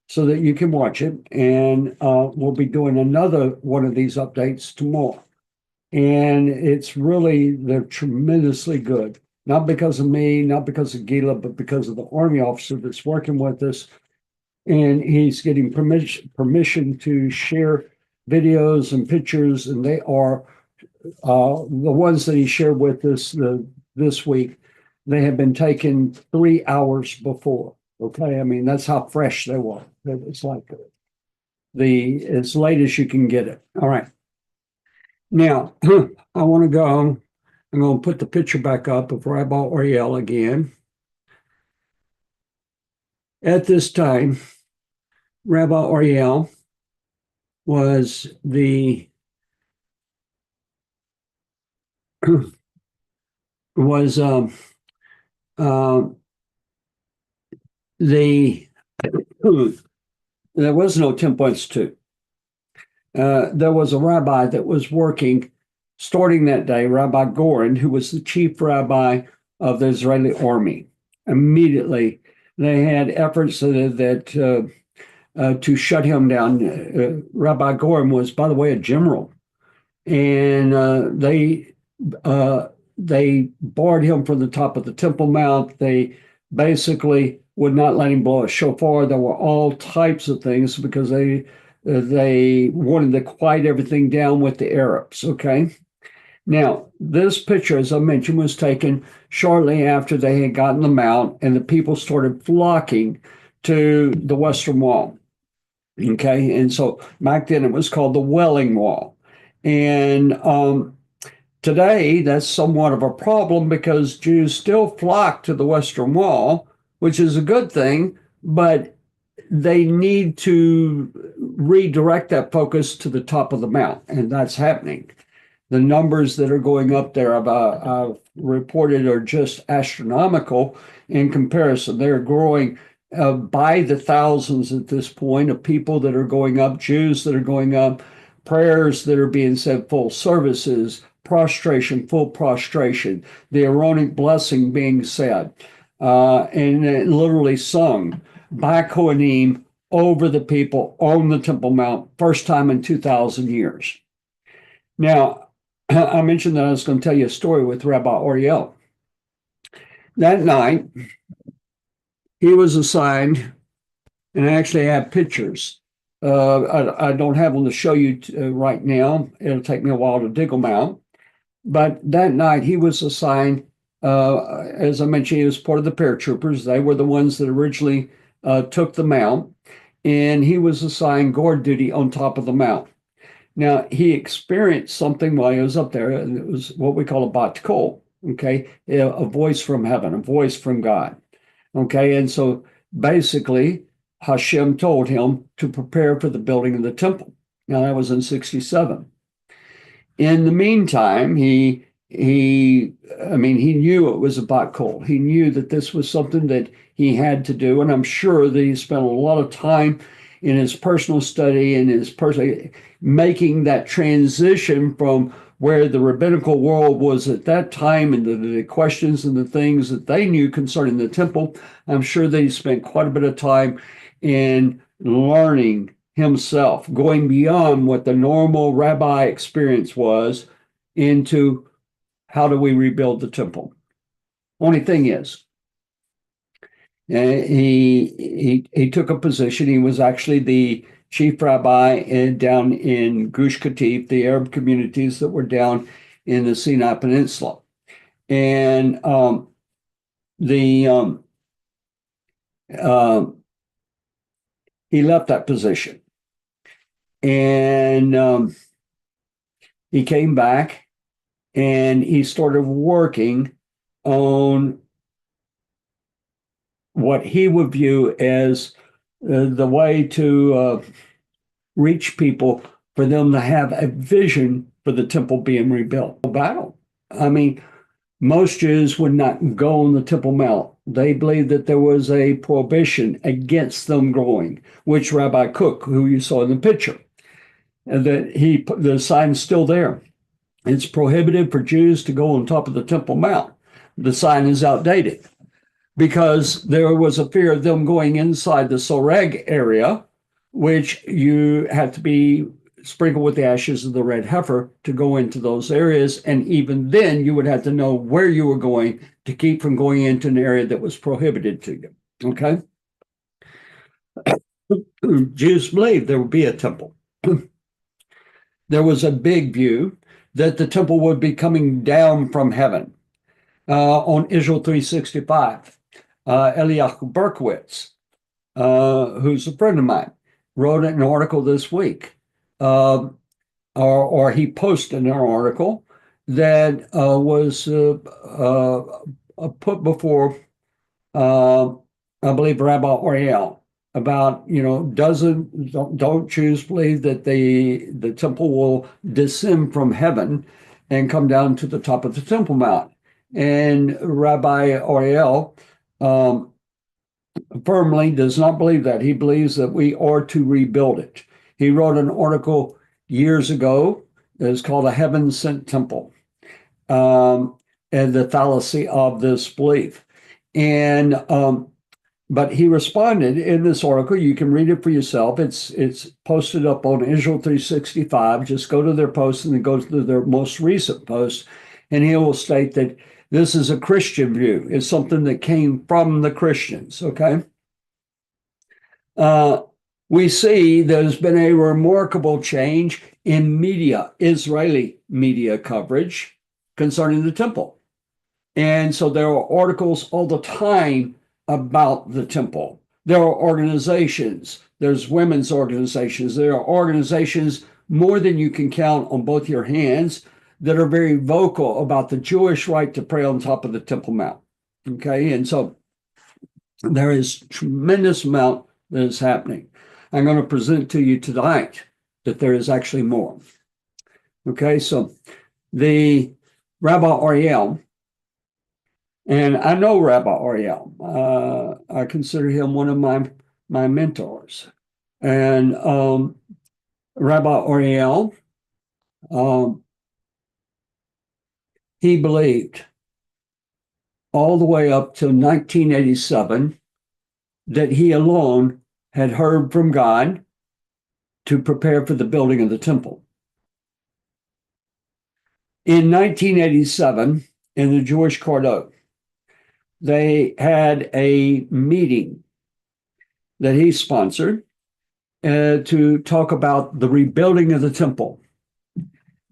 so that you can watch it. And we'll be doing another one of these updates tomorrow. And they're tremendously good. Not because of me, not because of Gila, but because of the Army officer that's working with us. And he's getting permission to share videos and pictures, and they are the ones that he shared with us this week. They have been taken 3 hours before. Okay, I mean that's how fresh they were. It's like as late as you can get it. All right. Now I want to go. I'm going to put the picture back up of Rabbi Ariel again. At this time, Rabbi Ariel was the was the there was no 10.2. There was a rabbi that was working starting that day, Rabbi Gorin, who was the chief rabbi of the Israeli army. Immediately, they had efforts to shut him down. Rabbi Gorin was, by the way, a general, and they barred him from the top of the Temple Mount. They basically would not let him blow a shofar. There were all types of things because they wanted to quiet everything down with the Arabs. Okay. Now, this picture, as I mentioned, was taken shortly after they had gotten the mount and the people started flocking to the Western Wall. Okay. And so back then it was called the Wailing Wall. And today that's somewhat of a problem because Jews still flock to the Western Wall, which is a good thing, but they need to redirect that focus to the top of the mount, and that's happening. The numbers that are going up there I've reported are just astronomical in comparison. They're growing by the thousands at this point of people that are going up, Jews that are going up, prayers that are being said, full services, prostration, full prostration, the Aaronic blessing being said, and literally sung by Kohanim over the people on the Temple Mount, first time in 2,000 years. Now, I mentioned that I was going to tell you a story with Rabbi Ariel. That night, he was assigned, and I actually have pictures. I don't have them to show you right now. It'll take me a while to dig them out. But that night, he was assigned, as I mentioned, he was part of the paratroopers. They were the ones that originally took the mount, and he was assigned guard duty on top of the mount. Now, he experienced something while he was up there, and it was what we call a bat kol, okay, a voice from heaven, a voice from God, okay? And so basically, Hashem told him to prepare for the building of the temple. Now, that was in 67. In the meantime, he knew it was a bat kol. He knew that this was something that he had to do, and I'm sure that he spent a lot of time in his personal study and his personal making that transition from where the rabbinical world was at that time and the questions and the things that they knew concerning the temple. I'm sure that he spent quite a bit of time in learning himself, going beyond what the normal rabbi experience was into how do we rebuild the temple. Only thing is, he took a position. He was actually chief rabbi down in Gush Katif, the Arab communities that were down in the Sinai Peninsula. And the he left that position, and he came back and he started working on what he would view as the way to reach people, for them to have a vision for the temple being rebuilt. Battle. I mean, most Jews would not go on the Temple Mount. They believed that there was a prohibition against them going, which Rabbi Cook, who you saw in the picture, and that he put the sign's still there. It's prohibited for Jews to go on top of the Temple Mount. The sign is outdated because there was a fear of them going inside the Soreg area, which you had to be sprinkled with the ashes of the red heifer to go into those areas. And even then, you would have to know where you were going to keep from going into an area that was prohibited to you. Okay? Jews believed there would be a temple. There was a big view that the temple would be coming down from heaven. On Israel 365, Eliyahu Berkowitz, who's a friend of mine, wrote an article this week, or he posted an article that was put before, I believe, Rabbi Oriel, about, don't Jews believe that the temple will descend from heaven and come down to the top of the Temple Mount? And Rabbi Oriel firmly does not believe that. He believes that we are to rebuild it. He wrote an article years ago that is called A Heaven Sent Temple, and the fallacy of this belief. And but he responded in this article. You can read it for yourself. It's posted up on Israel 365. Just go to their post and then go to their most recent post, and he will state that this is a Christian view. It's something that came from the Christians, okay? We see there's been a remarkable change in media, Israeli media coverage concerning the temple. And so there are articles all the time about the temple. There are organizations, there's women's organizations, there are organizations more than you can count on both your hands that are very vocal about the Jewish right to pray on top of the Temple Mount. Okay, and so there is a tremendous amount that is happening. I'm going to present to you tonight that there is actually more. Okay, so the Rabbi Ariel, and I know Rabbi Ariel. I consider him one of my mentors. And Rabbi Ariel, he believed all the way up to 1987 that he alone had heard from God to prepare for the building of the temple. In 1987, in the Jewish Cordon, they had a meeting that he sponsored to talk about the rebuilding of the temple.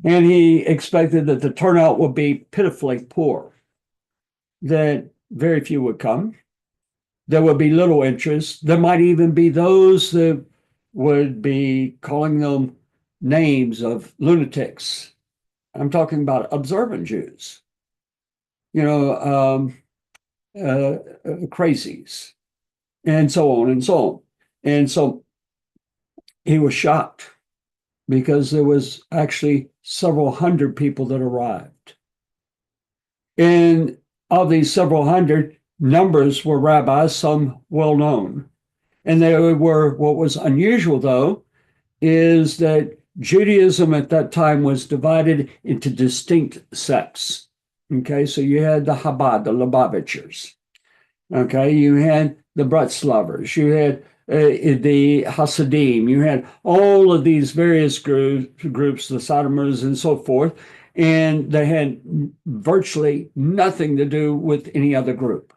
And he expected that the turnout would be pitifully poor, that very few would come. There would be little interest. There might even be those that would be calling them names of lunatics. I'm talking about observant Jews, crazies, and so on and so on. And so he was shocked because there was actually several hundred people that arrived. And of these several hundred, numbers were rabbis, some well known. And they were, what was unusual though, is that Judaism at that time was divided into distinct sects. Okay, so you had the Chabad, the Lubavitchers. Okay, you had the Bretzlovers, you had the Hasidim, you had all of these various groups, the Sodomers and so forth, and they had virtually nothing to do with any other group.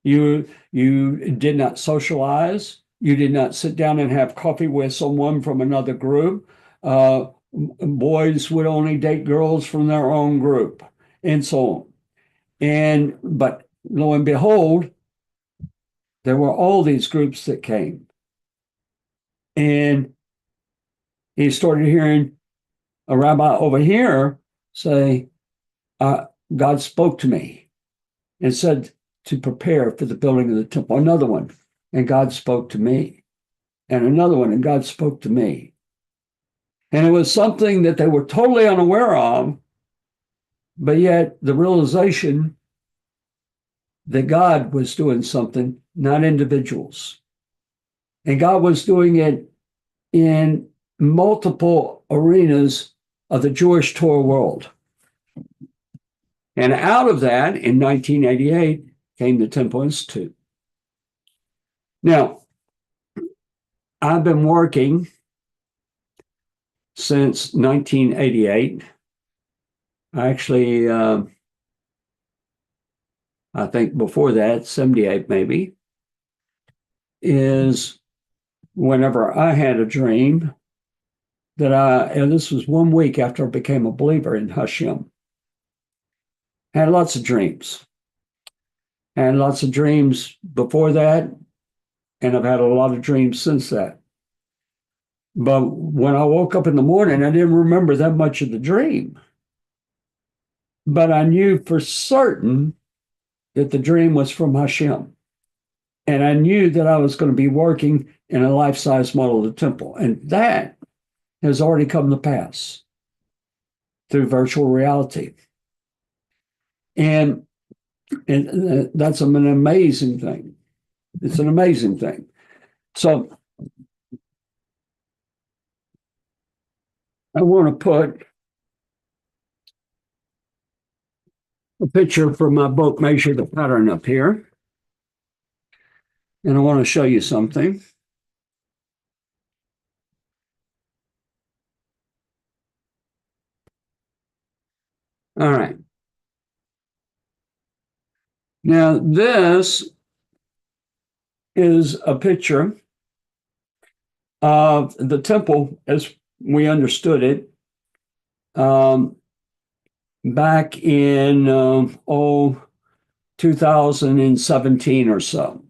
You did not socialize You did not sit down and have coffee with someone from another group. Boys would only date girls from their own group, and so on. But lo and behold, there were all these groups that came. And he started hearing a rabbi over here say, God spoke to me and said to prepare for the building of the temple. Another one, and God spoke to me. And another one, and God spoke to me. And it was something that they were totally unaware of, but yet the realization that God was doing something, not individuals. And God was doing it in multiple arenas of the Jewish Torah world. And out of that, in 1988, came the Temple Institute. Now, I've been working since 1988. Actually, I think before that, 78 maybe, is whenever I had a dream and this was 1 week after I became a believer in Hashem. I had lots of dreams. I had lots of dreams before that, and I've had a lot of dreams since that. But when I woke up in the morning, I didn't remember that much of the dream. But I knew for certain that the dream was from Hashem. And I knew that I was going to be working in a life-size model of the temple. And that has already come to pass through virtual reality. And that's an amazing thing. It's an amazing thing. So I want to put a picture from my book, Measure the Pattern, up here. And I want to show you something. All right. Now, this is a picture of the temple as we understood it back in 2017 or so.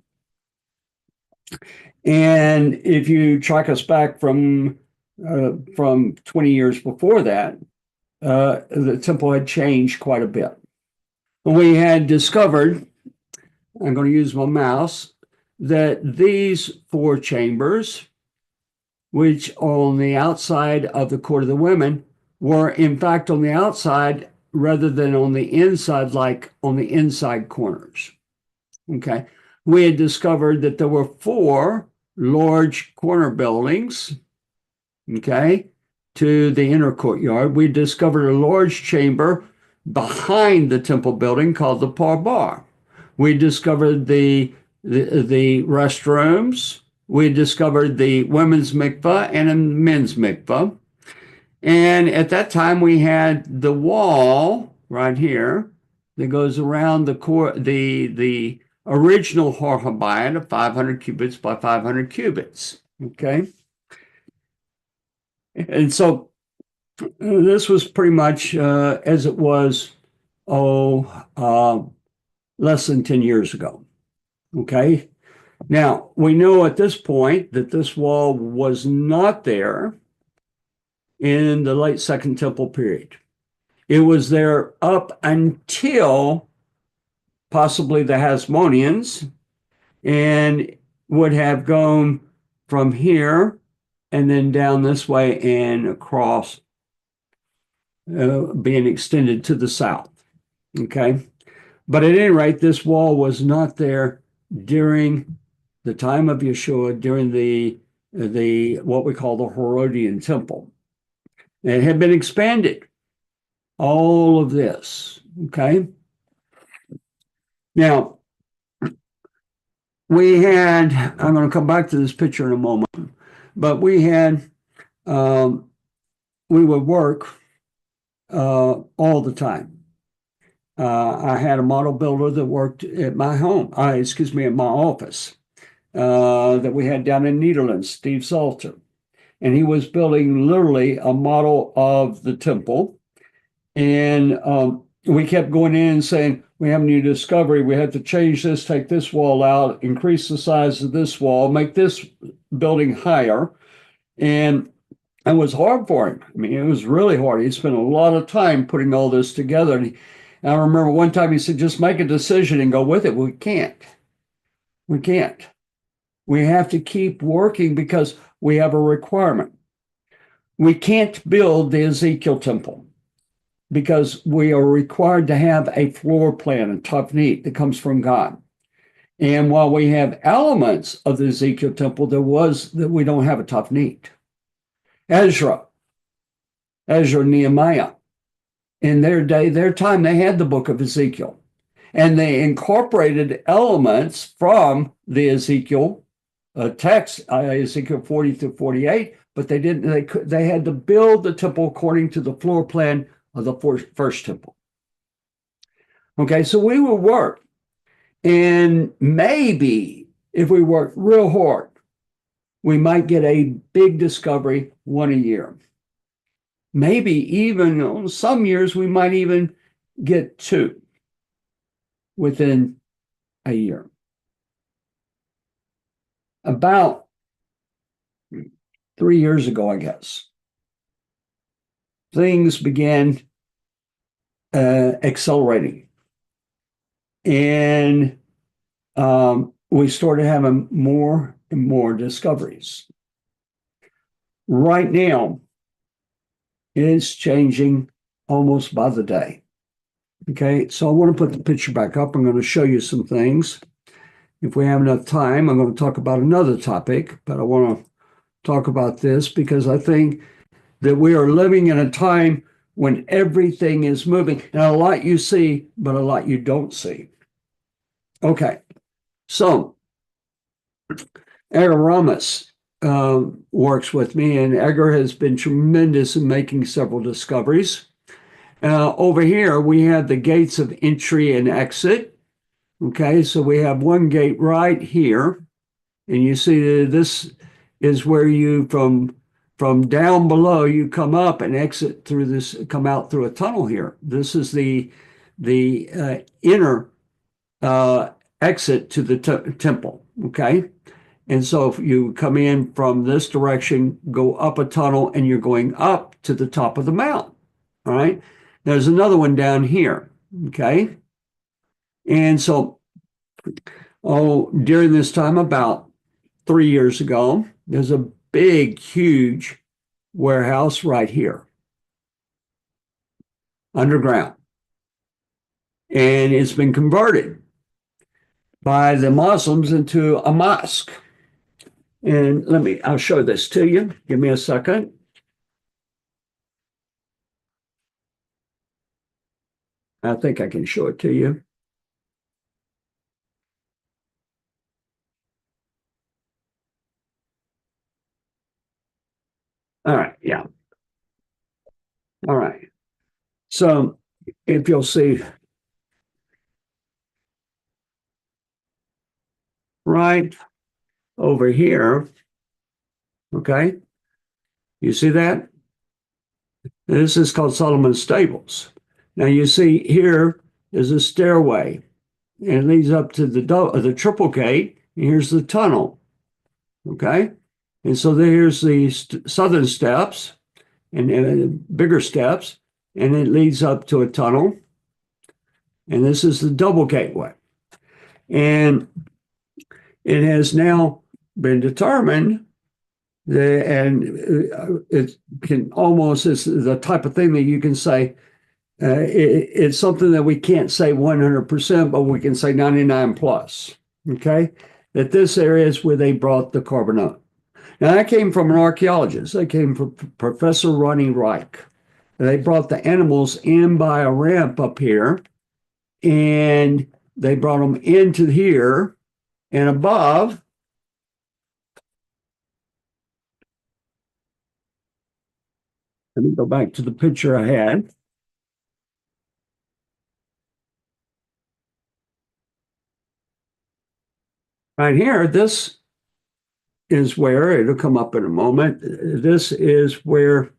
And if you track us back from 20 years before that, the temple had changed quite a bit. We had discovered, I'm going to use my mouse, that these 4 chambers, which are on the outside of the court of the women, were in fact on the outside rather than on the inside, like on the inside corners. Okay. We had discovered that there were 4 large corner buildings, okay, to the inner courtyard. We discovered a large chamber behind the temple building called the Parbar. We discovered the restrooms. We discovered the women's mikvah and a men's mikvah. And at that time, we had the wall right here that goes around the original Har Habayit of 500 cubits by 500 cubits. Okay. And so this was pretty much as it was, less than 10 years ago. Okay. Now, we know at this point that this wall was not there in the late Second Temple period. It was there up until possibly the Hasmoneans, and would have gone from here and then down this way and across, being extended to the south. Okay. But at any rate, this wall was not there during the time of Yeshua, during the what we call the Herodian temple. It had been expanded. All of this. Okay. Now, we had, I'm going to come back to this picture in a moment, but we had, we would work all the time. I had a model builder that worked at my home, at my office. that we had down in Netherlands, Steve Salter. And he was building literally a model of the temple. And we kept going in and saying, we have a new discovery. We have to change this, take this wall out, increase the size of this wall, make this building higher. And it was hard for him. I mean, it was really hard. He spent a lot of time putting all this together. And I remember one time he said, just make a decision and go with it. We can't. We can't. We have to keep working because we have a requirement. We can't build the Ezekiel temple because we are required to have a floor plan, a tafnit that comes from God. And while we have elements of the Ezekiel temple, we don't have a tafnit. Ezra, Nehemiah, in their day, their time, they had the book of Ezekiel. And they incorporated elements from the Ezekiel text, Ezekiel 40 through 48, but they had to build the temple according to the floor plan of the first temple. Okay, so we will work. And maybe if we work real hard, we might get a big discovery, one a year. Maybe even some years we might even get two within a year. About 3 years ago, I guess, things began accelerating. And we started having more and more discoveries. Right now, it's changing almost by the day. Okay, so I want to put the picture back up. I'm going to show you some things. If we have enough time, I'm going to talk about another topic, but I want to talk about this because I think that we are living in a time when everything is moving, and a lot you see, but a lot you don't see. Okay, so Edgar Ramos works with me, and Edgar has been tremendous in making several discoveries. Over here, we have the gates of entry and exit. Okay, so we have one gate right here, and you see this is where you from down below you come up and exit through this, come out through a tunnel here. This is the inner exit to the temple. Okay, and so if you come in from this direction, go up a tunnel, and you're going up to the top of the mountain. All right, there's another one down here. Okay, and so during this time, about 3 years ago, there's a big, huge warehouse right here, underground. And it's been converted by the Muslims into a mosque. And I'll show this to you. Give me a second. I think I can show it to you. All right, yeah. All right. So if you'll see right over here, okay, you see that? This is called Solomon's Stables. Now you see here is a stairway, and it leads up to the triple gate. And here's the tunnel, okay? And so there's the southern steps and bigger steps, and it leads up to a tunnel. And this is the double gateway. And it has now been determined and it can almost, it's the type of thing that you can say, it's something that we can't say 100%, but we can say 99 plus, okay? That this area is where they brought the carbonate. Now, that came from an archaeologist. That came from Professor Ronnie Reich. They brought the animals in by a ramp up here, and they brought them into here, and above, let me go back to the picture I had. Right here, this is where, it'll come up in a moment. This is where,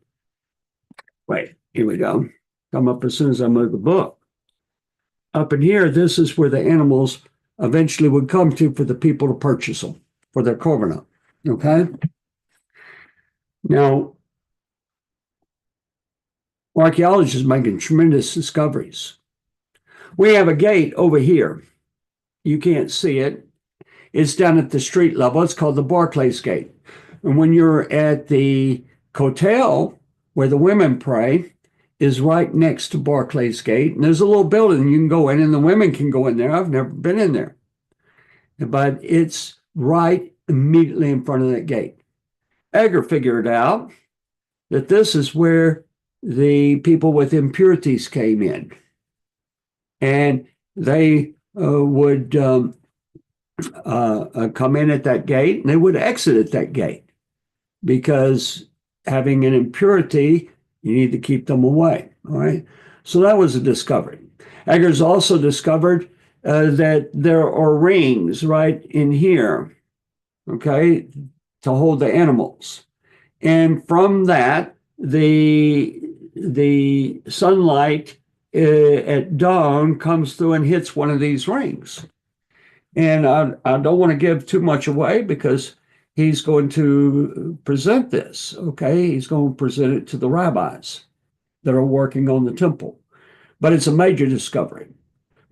wait, here we go. Come up as soon as I move the book. Up in here, this is where the animals eventually would come to for the people to purchase them for their covenant. Okay. Now, archaeologists are making tremendous discoveries. We have a gate over here. You can't see it. It's down at the street level. It's called the Barclays Gate. And when you're at the hotel where the women pray, is right next to Barclays Gate. And there's a little building you can go in, and the women can go in there. I've never been in there, but it's right immediately in front of that gate. Edgar figured out that this is where the people with impurities came in. And they would come in at that gate, and they would exit at that gate, because having an impurity, you need to keep them away. All right. So that was a discovery. Eggers also discovered that there are rings right in here, okay, to hold the animals. And from that, the sunlight at dawn comes through and hits one of these rings. And I don't want to give too much away, because he's going to present this, okay? He's going to present it to the rabbis that are working on the temple. But it's a major discovery.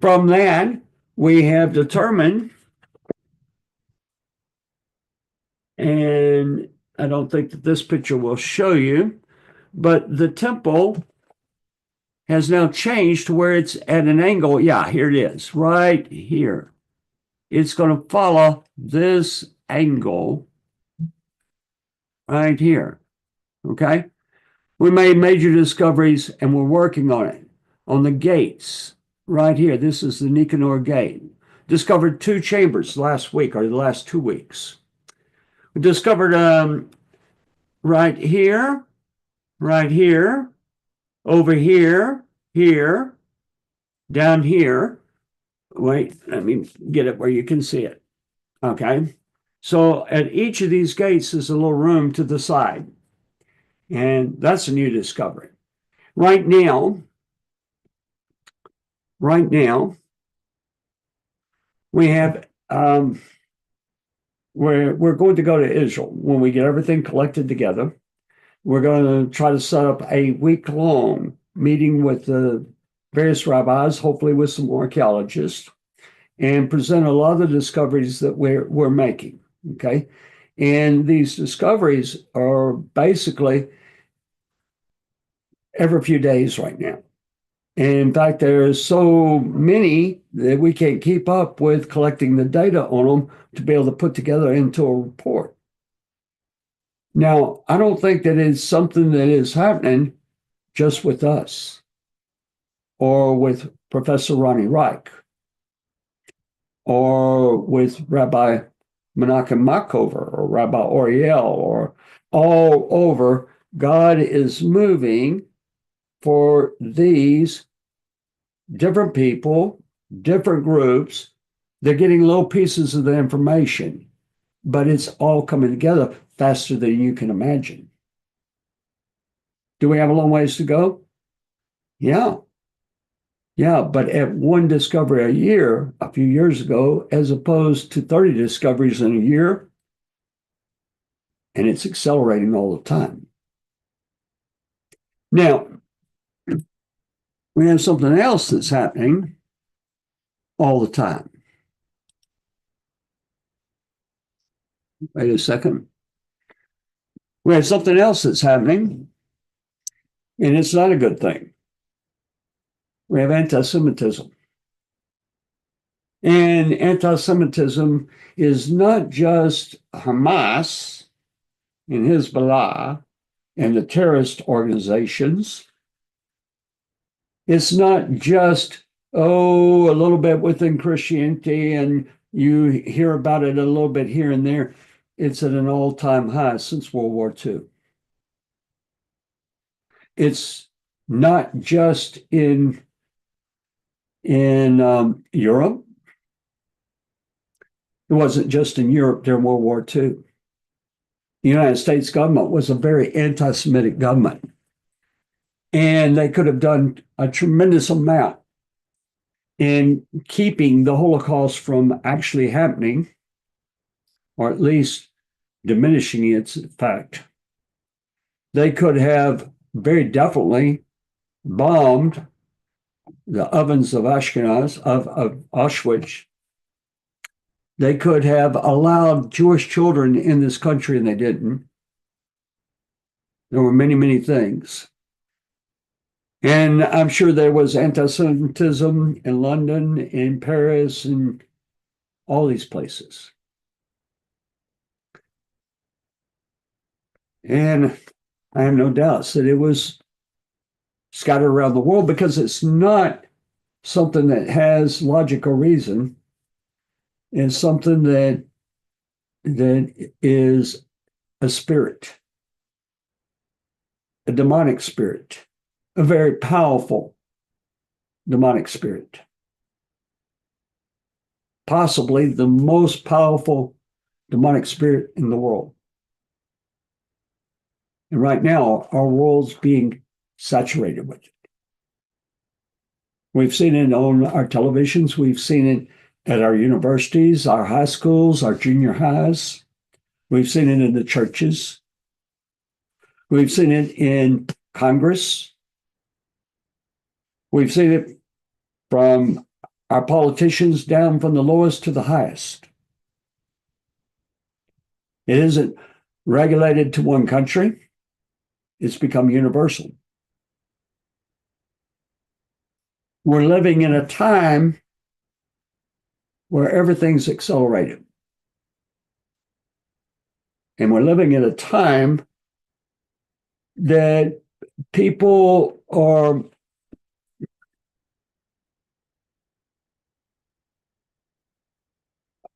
From that, we have determined, and I don't think that this picture will show you, but the temple has now changed to where it's at an angle. Yeah, here it is, right here. It's going to follow this angle right here, okay? We made major discoveries, and we're working on it. On the gates, right here, this is the Nicanor Gate. Discovered 2 chambers last week, or the last 2 weeks. We discovered right here, over here, here, down here. Wait, let me get it where you can see it. Okay. So at each of these gates is a little room to the side. And that's a new discovery. Right now, we have we're going to go to Israel when we get everything collected together. We're going to try to set up a week-long meeting with the various rabbis, hopefully with some archaeologists, and present a lot of the discoveries that we're making. Okay. And these discoveries are basically every few days right now. And in fact, there's so many that we can't keep up with collecting the data on them to be able to put together into a report. Now, I don't think that it's something that is happening just with us or with Professor Ronnie Reich or with Rabbi Menachem Machover or Rabbi Oriel, or all over. God is moving for these different people, different groups. They're getting little pieces of the information, but it's all coming together faster than you can imagine. Do we have a long ways to go? Yeah. Yeah, but at 1 discovery a year, a few years ago, as opposed to 30 discoveries in a year, and it's accelerating all the time. Now, we have something else that's happening all the time. Wait a second. We have something else that's happening, and it's not a good thing. We have anti-Semitism. And anti-Semitism is not just Hamas and Hezbollah and the terrorist organizations. It's not just, a little bit within Christianity, and you hear about it a little bit here and there. It's at an all-time high since World War II. It's not just in Europe. It wasn't just in Europe during World War II. the United States government was a very anti-Semitic government. And they could have done a tremendous amount in keeping the Holocaust from actually happening, or at least diminishing its effect. They could have very definitely bombed the ovens of of Auschwitz. They could have allowed Jewish children in this country, and they didn't. There were many, many things. And I'm sure there was anti-Semitism in London, in Paris, and all these places. And I have no doubts that it was scattered around the world because it's not something that has logical reason. It's something that is a spirit, a demonic spirit, a very powerful demonic spirit. Possibly the most powerful demonic spirit in the world. And right now, our world's being saturated with it. We've seen it on our televisions. We've seen it at our universities, our high schools, our junior highs. We've seen it in the churches. We've seen it in Congress. We've seen it from our politicians down from the lowest to the highest. It isn't regulated to one country. It's become universal. We're living in a time where everything's accelerated. And we're living in a time that people are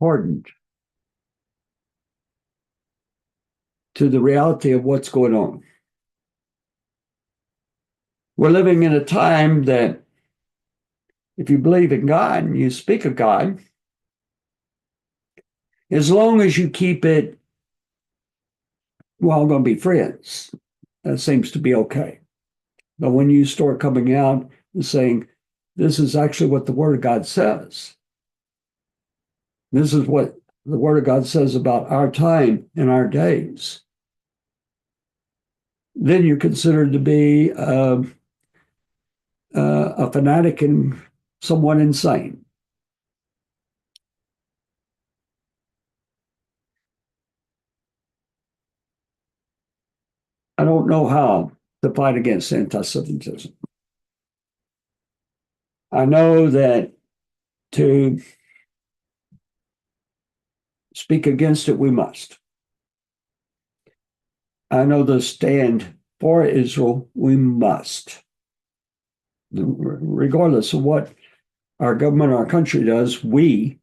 hardened to the reality of what's going on. We're living in a time that if you believe in God and you speak of God, as long as you keep it, well, I'm going to be friends, that seems to be okay. But when you start coming out and saying, this is actually what the Word of God says, this is what the Word of God says about our time and our days, then you're considered to be a fanatic and somewhat insane. I don't know how to fight against anti-Semitism. I know that to speak against it, we must. I know to stand for Israel, we must. Regardless of what our government, our country does, we,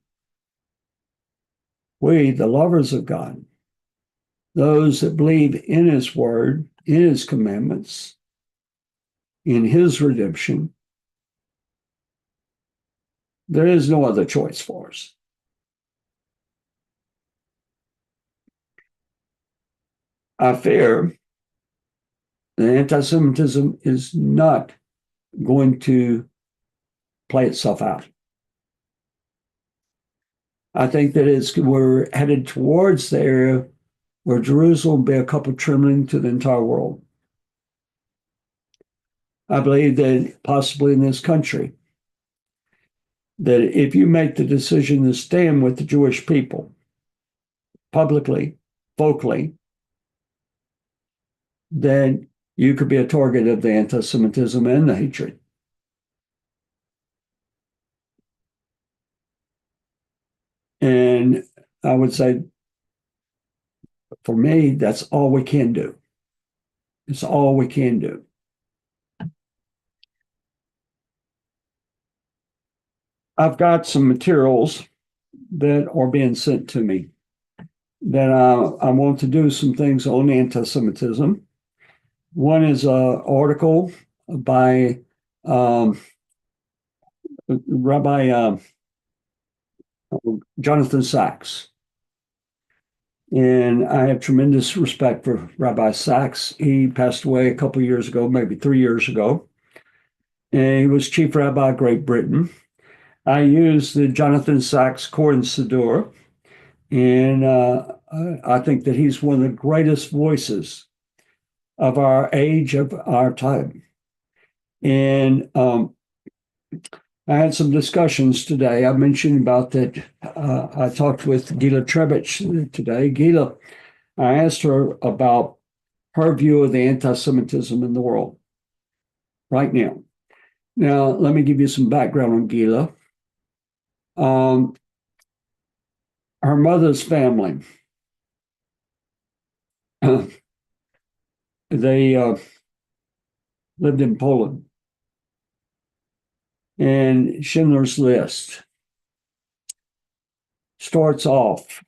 the lovers of God, those that believe in His word, in His commandments, in His redemption, there is no other choice for us. I fear that anti-Semitism is not going to play itself out. I think that we're headed towards there where Jerusalem will be a cup of trembling to the entire world. I believe that possibly in this country, that if you make the decision to stand with the Jewish people publicly, vocally, then you could be a target of the anti-Semitism and the hatred. And I would say, for me, that's all we can do. It's all we can do. I've got some materials that are being sent to me that I want to do some things on anti-Semitism. One is an article by Rabbi Jonathan Sachs. And I have tremendous respect for Rabbi Sachs. He passed away a couple of years ago, maybe 3 years ago. And he was chief rabbi of Great Britain. I use the Jonathan Sachs Koren Siddur, and I think that he's one of the greatest voices of our age, of our time. And I had some discussions today. I mentioned about that. I talked with Gila Trebich today. Gila, I asked her about her view of the anti-Semitism in the world right now. Now, let me give you some background on Gila. Her mother's family, they lived in Poland. And Schindler's List starts off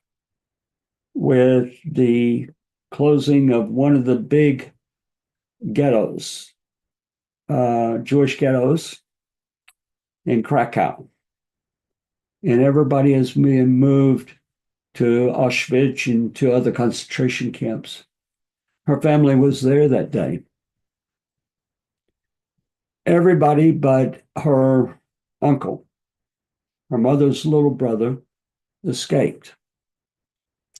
with the closing of one of the big ghettos, Jewish ghettos in Krakow. And everybody is being moved to Auschwitz and to other concentration camps. Her family was there that day. Everybody but her uncle, her mother's little brother, escaped.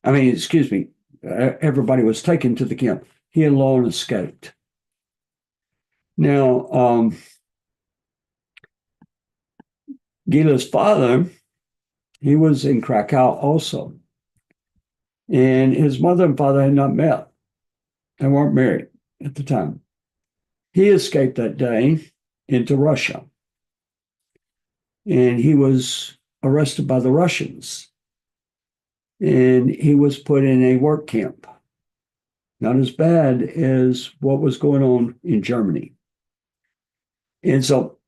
I mean, excuse me, everybody was taken to the camp. He alone escaped. Now, Gila's father, he was in Krakow also. And his mother and father had not met. They weren't married at the time. He escaped that day into Russia. And he was arrested by the Russians. And he was put in a work camp. Not as bad as what was going on in Germany. And so,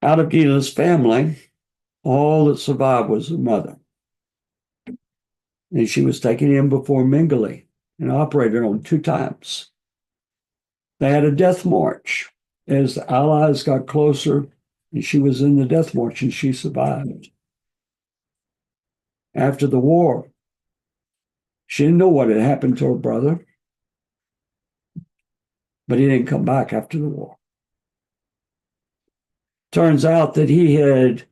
out of Gila's family, all that survived was her mother. And she was taken in before Mengele and operated on 2 times. They had a death march as the Allies got closer, and she was in the death march and she survived. After the war, she didn't know what had happened to her brother, but he didn't come back after the war. Turns out that he had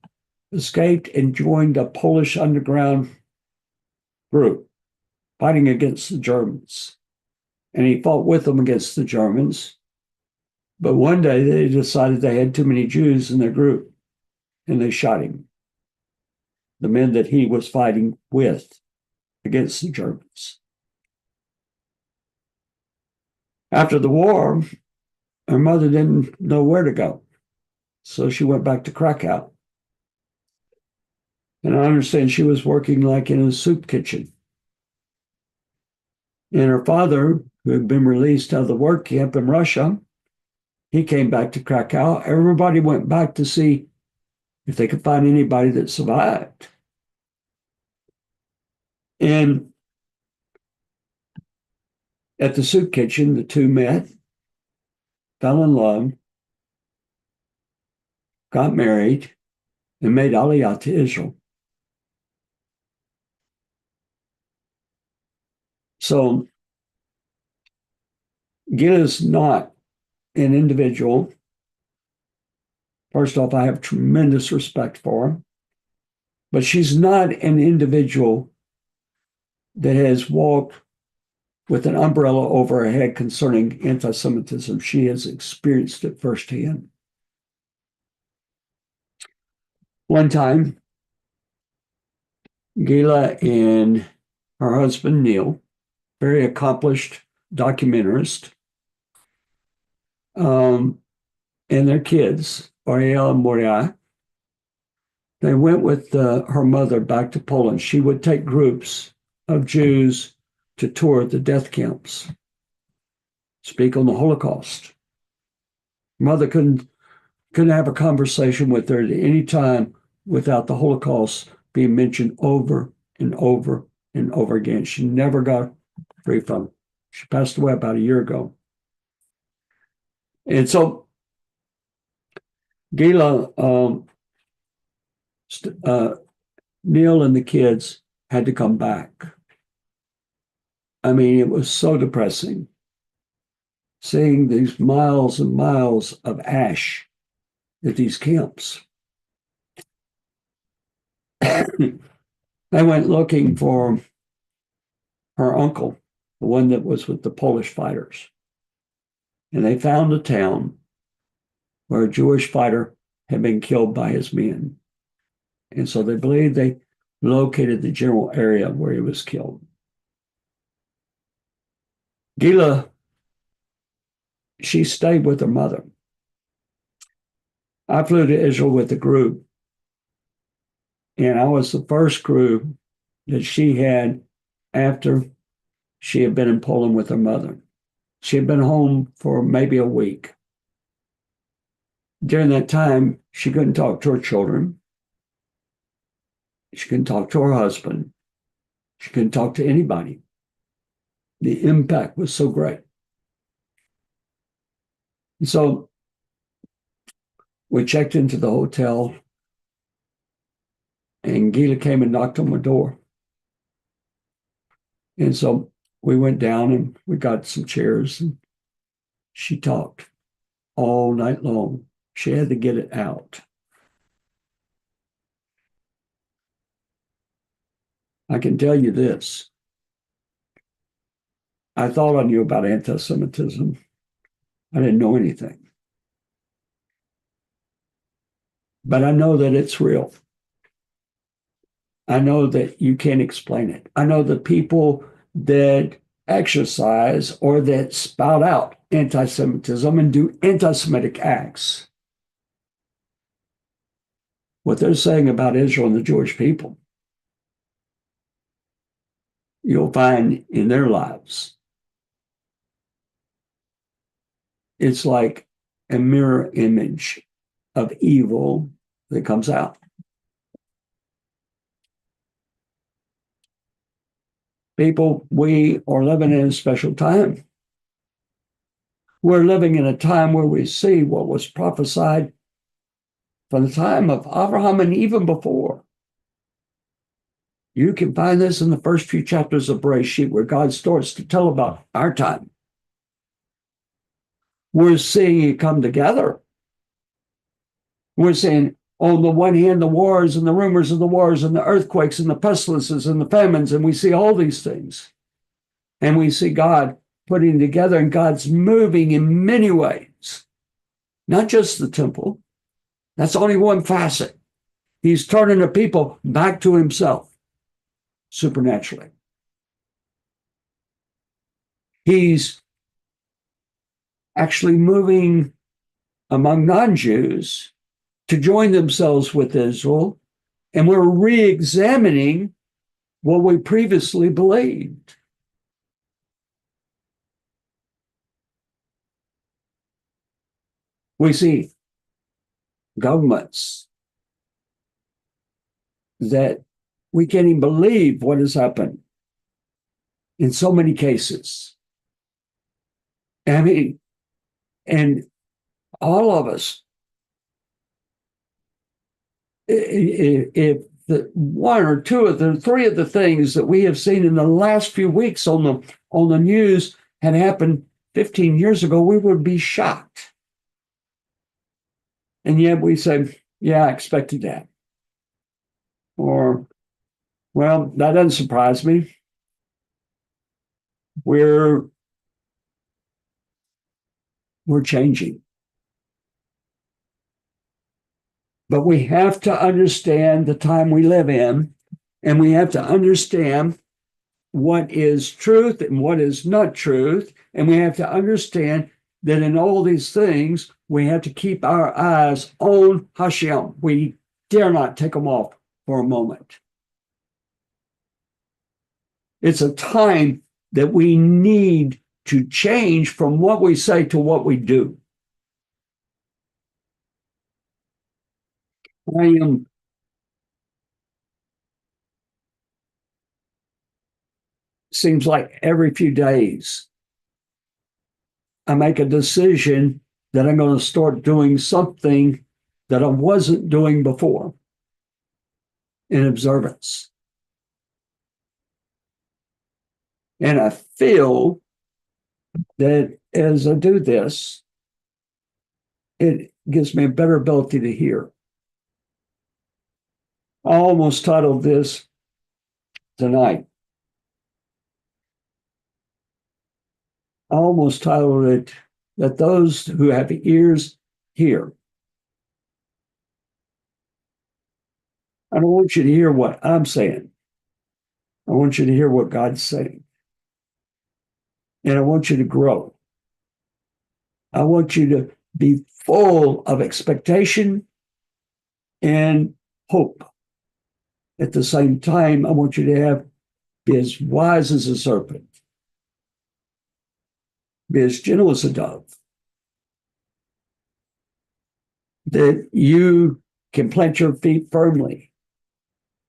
escaped and joined a Polish underground group fighting against the Germans. And he fought with them against the Germans. But one day they decided they had too many Jews in their group, and they shot him. The men that he was fighting with against the Germans. After the war, her mother didn't know where to go. So she went back to Krakow. And I understand she was working like in a soup kitchen. And her father, who had been released out of the work camp in Russia, he came back to Krakow. Everybody went back to see if they could find anybody that survived. And at the soup kitchen, the two met, fell in love, got married, and made Aliyah to Israel. So Gil is not an individual. First off, I have tremendous respect for her, but she's not an individual that has walked with an umbrella over her head concerning anti-Semitism. She has experienced it firsthand. One time, Gila and her husband, Neil, very accomplished documentarist, and their kids, Ariel and Moriah, they went with her mother back to Poland. She would take groups of Jews to tour the death camps, speak on the Holocaust. Mother couldn't have a conversation with her at any time without the Holocaust being mentioned over and over and over again. She never got free from it. She passed away about a year ago. And so Gila, Neil and the kids had to come back. I mean, it was so depressing seeing these miles and miles of ash at these camps. They went looking for her uncle, the one that was with the Polish fighters. And they found a town where a Jewish fighter had been killed by his men. And so they believe they located the general area where he was killed. Gila, she stayed with her mother. I flew to Israel with the group, and I was the first group that she had after she had been in Poland with her mother. She had been home for maybe a week. During that time, she couldn't talk to her children. She couldn't talk to her husband. She couldn't talk to anybody. The impact was so great. And so we checked into the hotel, and Gila came and knocked on my door. And so we went down and we got some chairs, and she talked all night long. She had to get it out. I can tell you this. I thought I knew about anti-Semitism. I didn't know anything. But I know that it's real. I know that you can't explain it. I know the people that exercise or that spout out anti-Semitism and do anti-Semitic acts. What they're saying about Israel and the Jewish people, you'll find in their lives. It's like a mirror image of evil that comes out. People, we are living in a special time. We're living in a time where we see what was prophesied from the time of Abraham and even before. You can find this in the first few chapters of Bereshit, where God starts to tell about our time. We're seeing it come together. We're seeing, on the one hand, the wars and the rumors of the wars and the earthquakes and the pestilences and the famines, and we see all these things. And we see God putting together, and God's moving in many ways. Not just the temple. That's only one facet. He's turning the people back to himself supernaturally. He's actually moving among non-Jews to join themselves with Israel, and we're re-examining what we previously believed. We see governments that we can't even believe what has happened in so many cases. I mean, and all of us, if the one or two of the three of the things that we have seen in the last few weeks on the news had happened 15 years ago, we would be shocked. And yet we say, yeah, I expected that. Or, well, that doesn't surprise me. We're changing. But we have to understand the time we live in, and we have to understand what is truth and what is not truth. And we have to understand that in all these things, we have to keep our eyes on Hashem. We dare not take them off for a moment. It's a time that we need to change from what we say to what we do. Seems like every few days, I make a decision that I'm going to start doing something that I wasn't doing before in observance. And I feel that as I do this, it gives me a better ability to hear. I almost titled this tonight. I almost titled it that those who have ears hear. I don't want you to hear what I'm saying. I want you to hear what God's saying. And I want you to grow. I want you to be full of expectation and hope. At the same time, I want you to be as wise as a serpent, be as gentle as a dove, that you can plant your feet firmly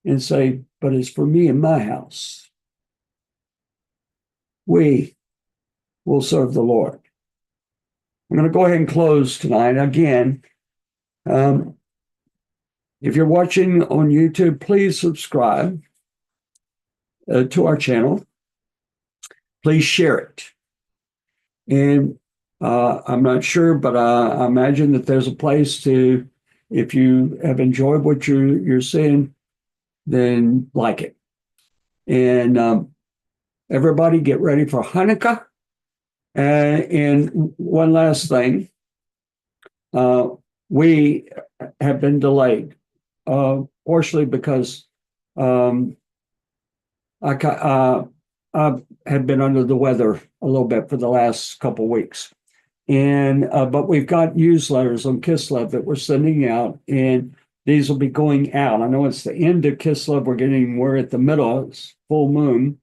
and say, but as for me and my house, we will serve the Lord. I'm going to go ahead and close tonight. Again, if you're watching on YouTube, please subscribe to our channel. Please share it. And I'm not sure, but I imagine that there's a place to, if you have enjoyed what you're seeing, then like it. And everybody get ready for Hanukkah. And one last thing, we have been delayed, partially because I had been under the weather a little bit for the last couple of weeks. And but we've got newsletters on Kislev that we're sending out, and these will be going out. I know it's the end of Kislev. We're at the middle. It's full moon.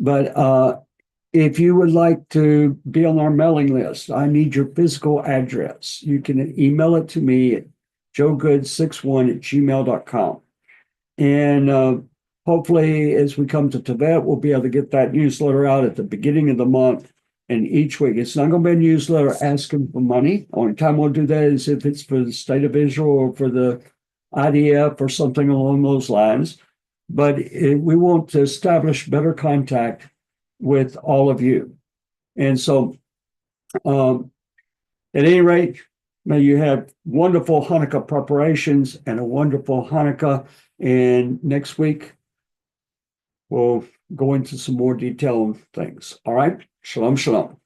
But if you would like to be on our mailing list, I need your physical address. You can email it to me at joegood61@gmail.com. And hopefully, as we come to Tibet, we'll be able to get that newsletter out at the beginning of the month and each week. It's not going to be a newsletter asking for money. Only time we'll do that is if it's for the state of Israel or for the IDF or something along those lines. But we want to establish better contact with all of you. And so, at any rate, may you have wonderful Hanukkah preparations and a wonderful Hanukkah. And next week, we'll go into some more detail on things. All right? Shalom, shalom.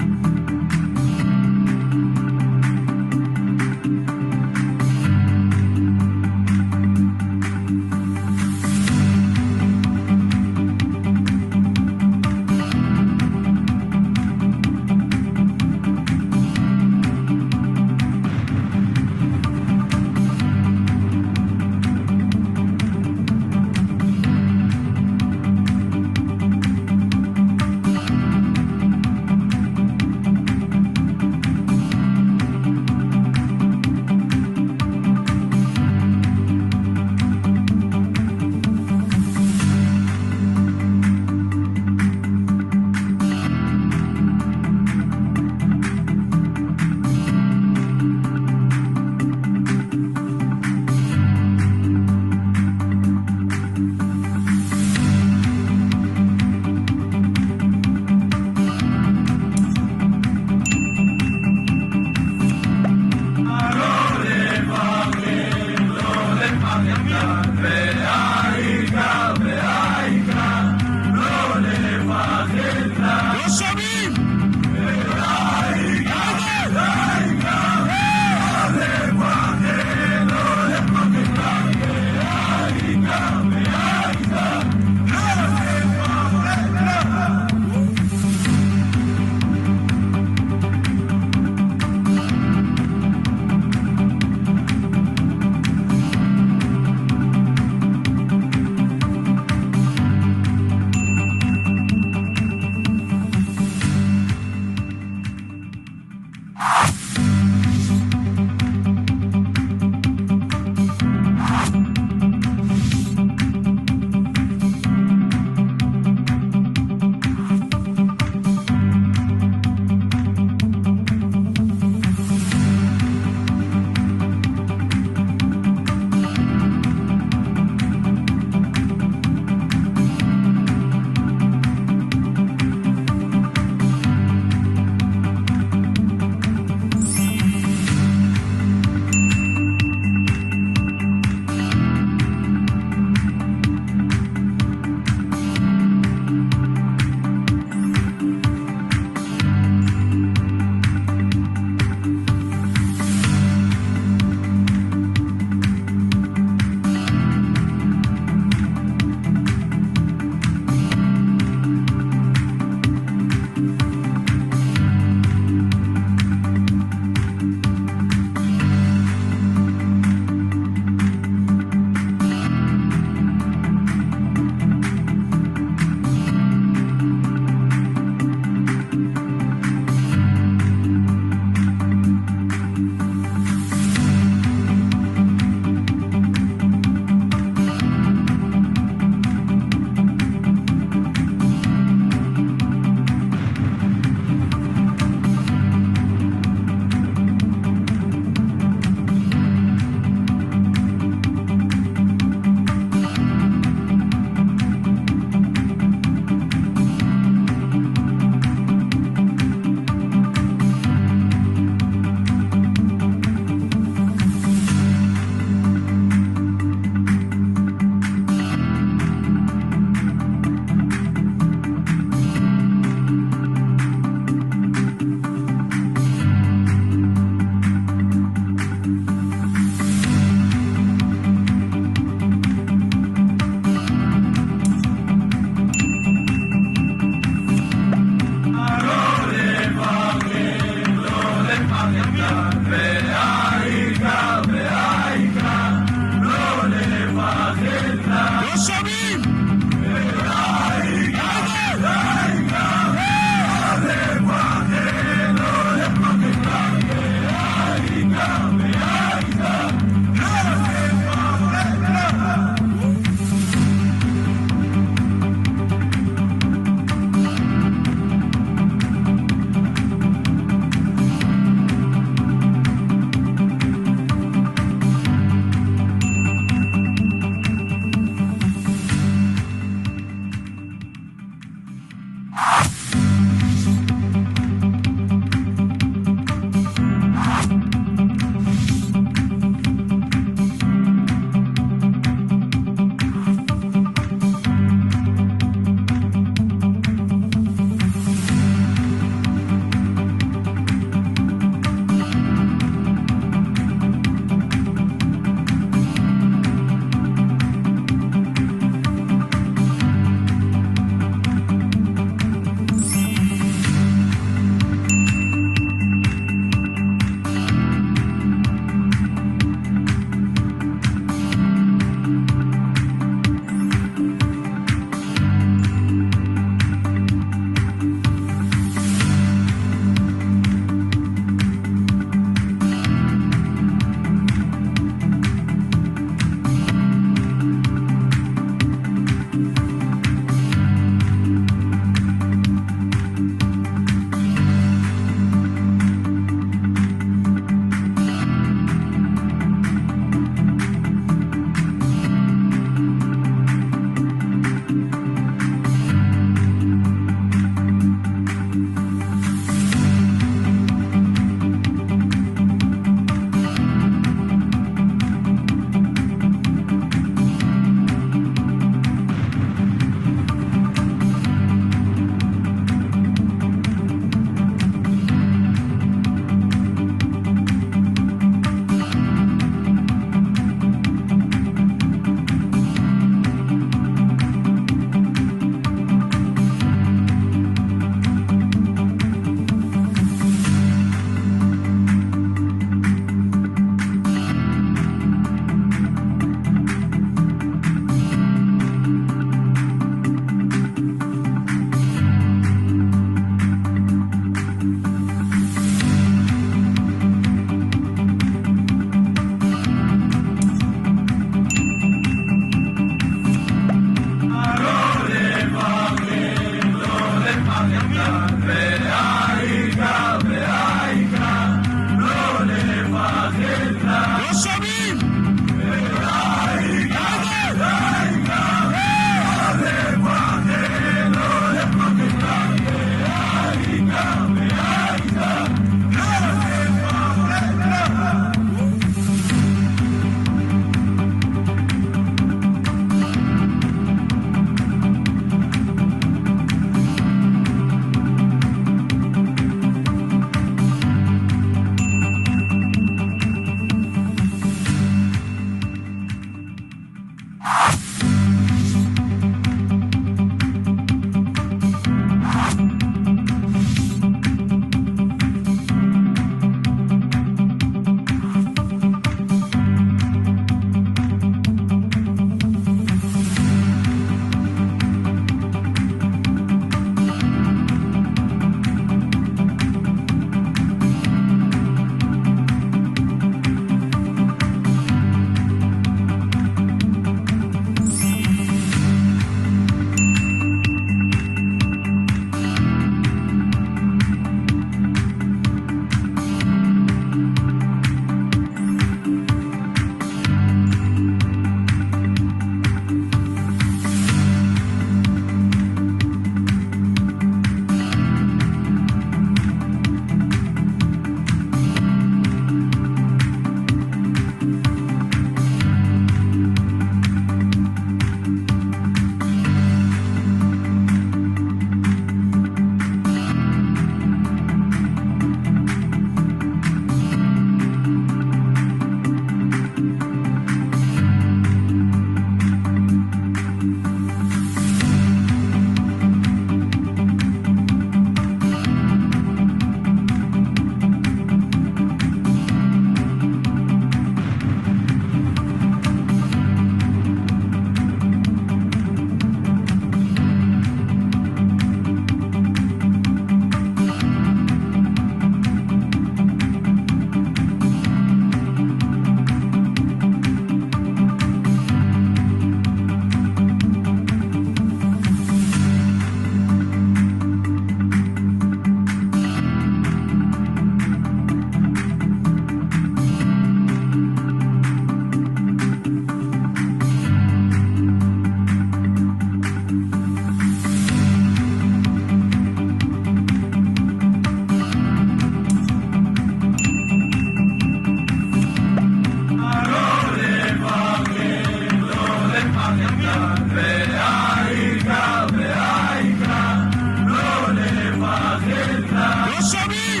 Anti-semitism!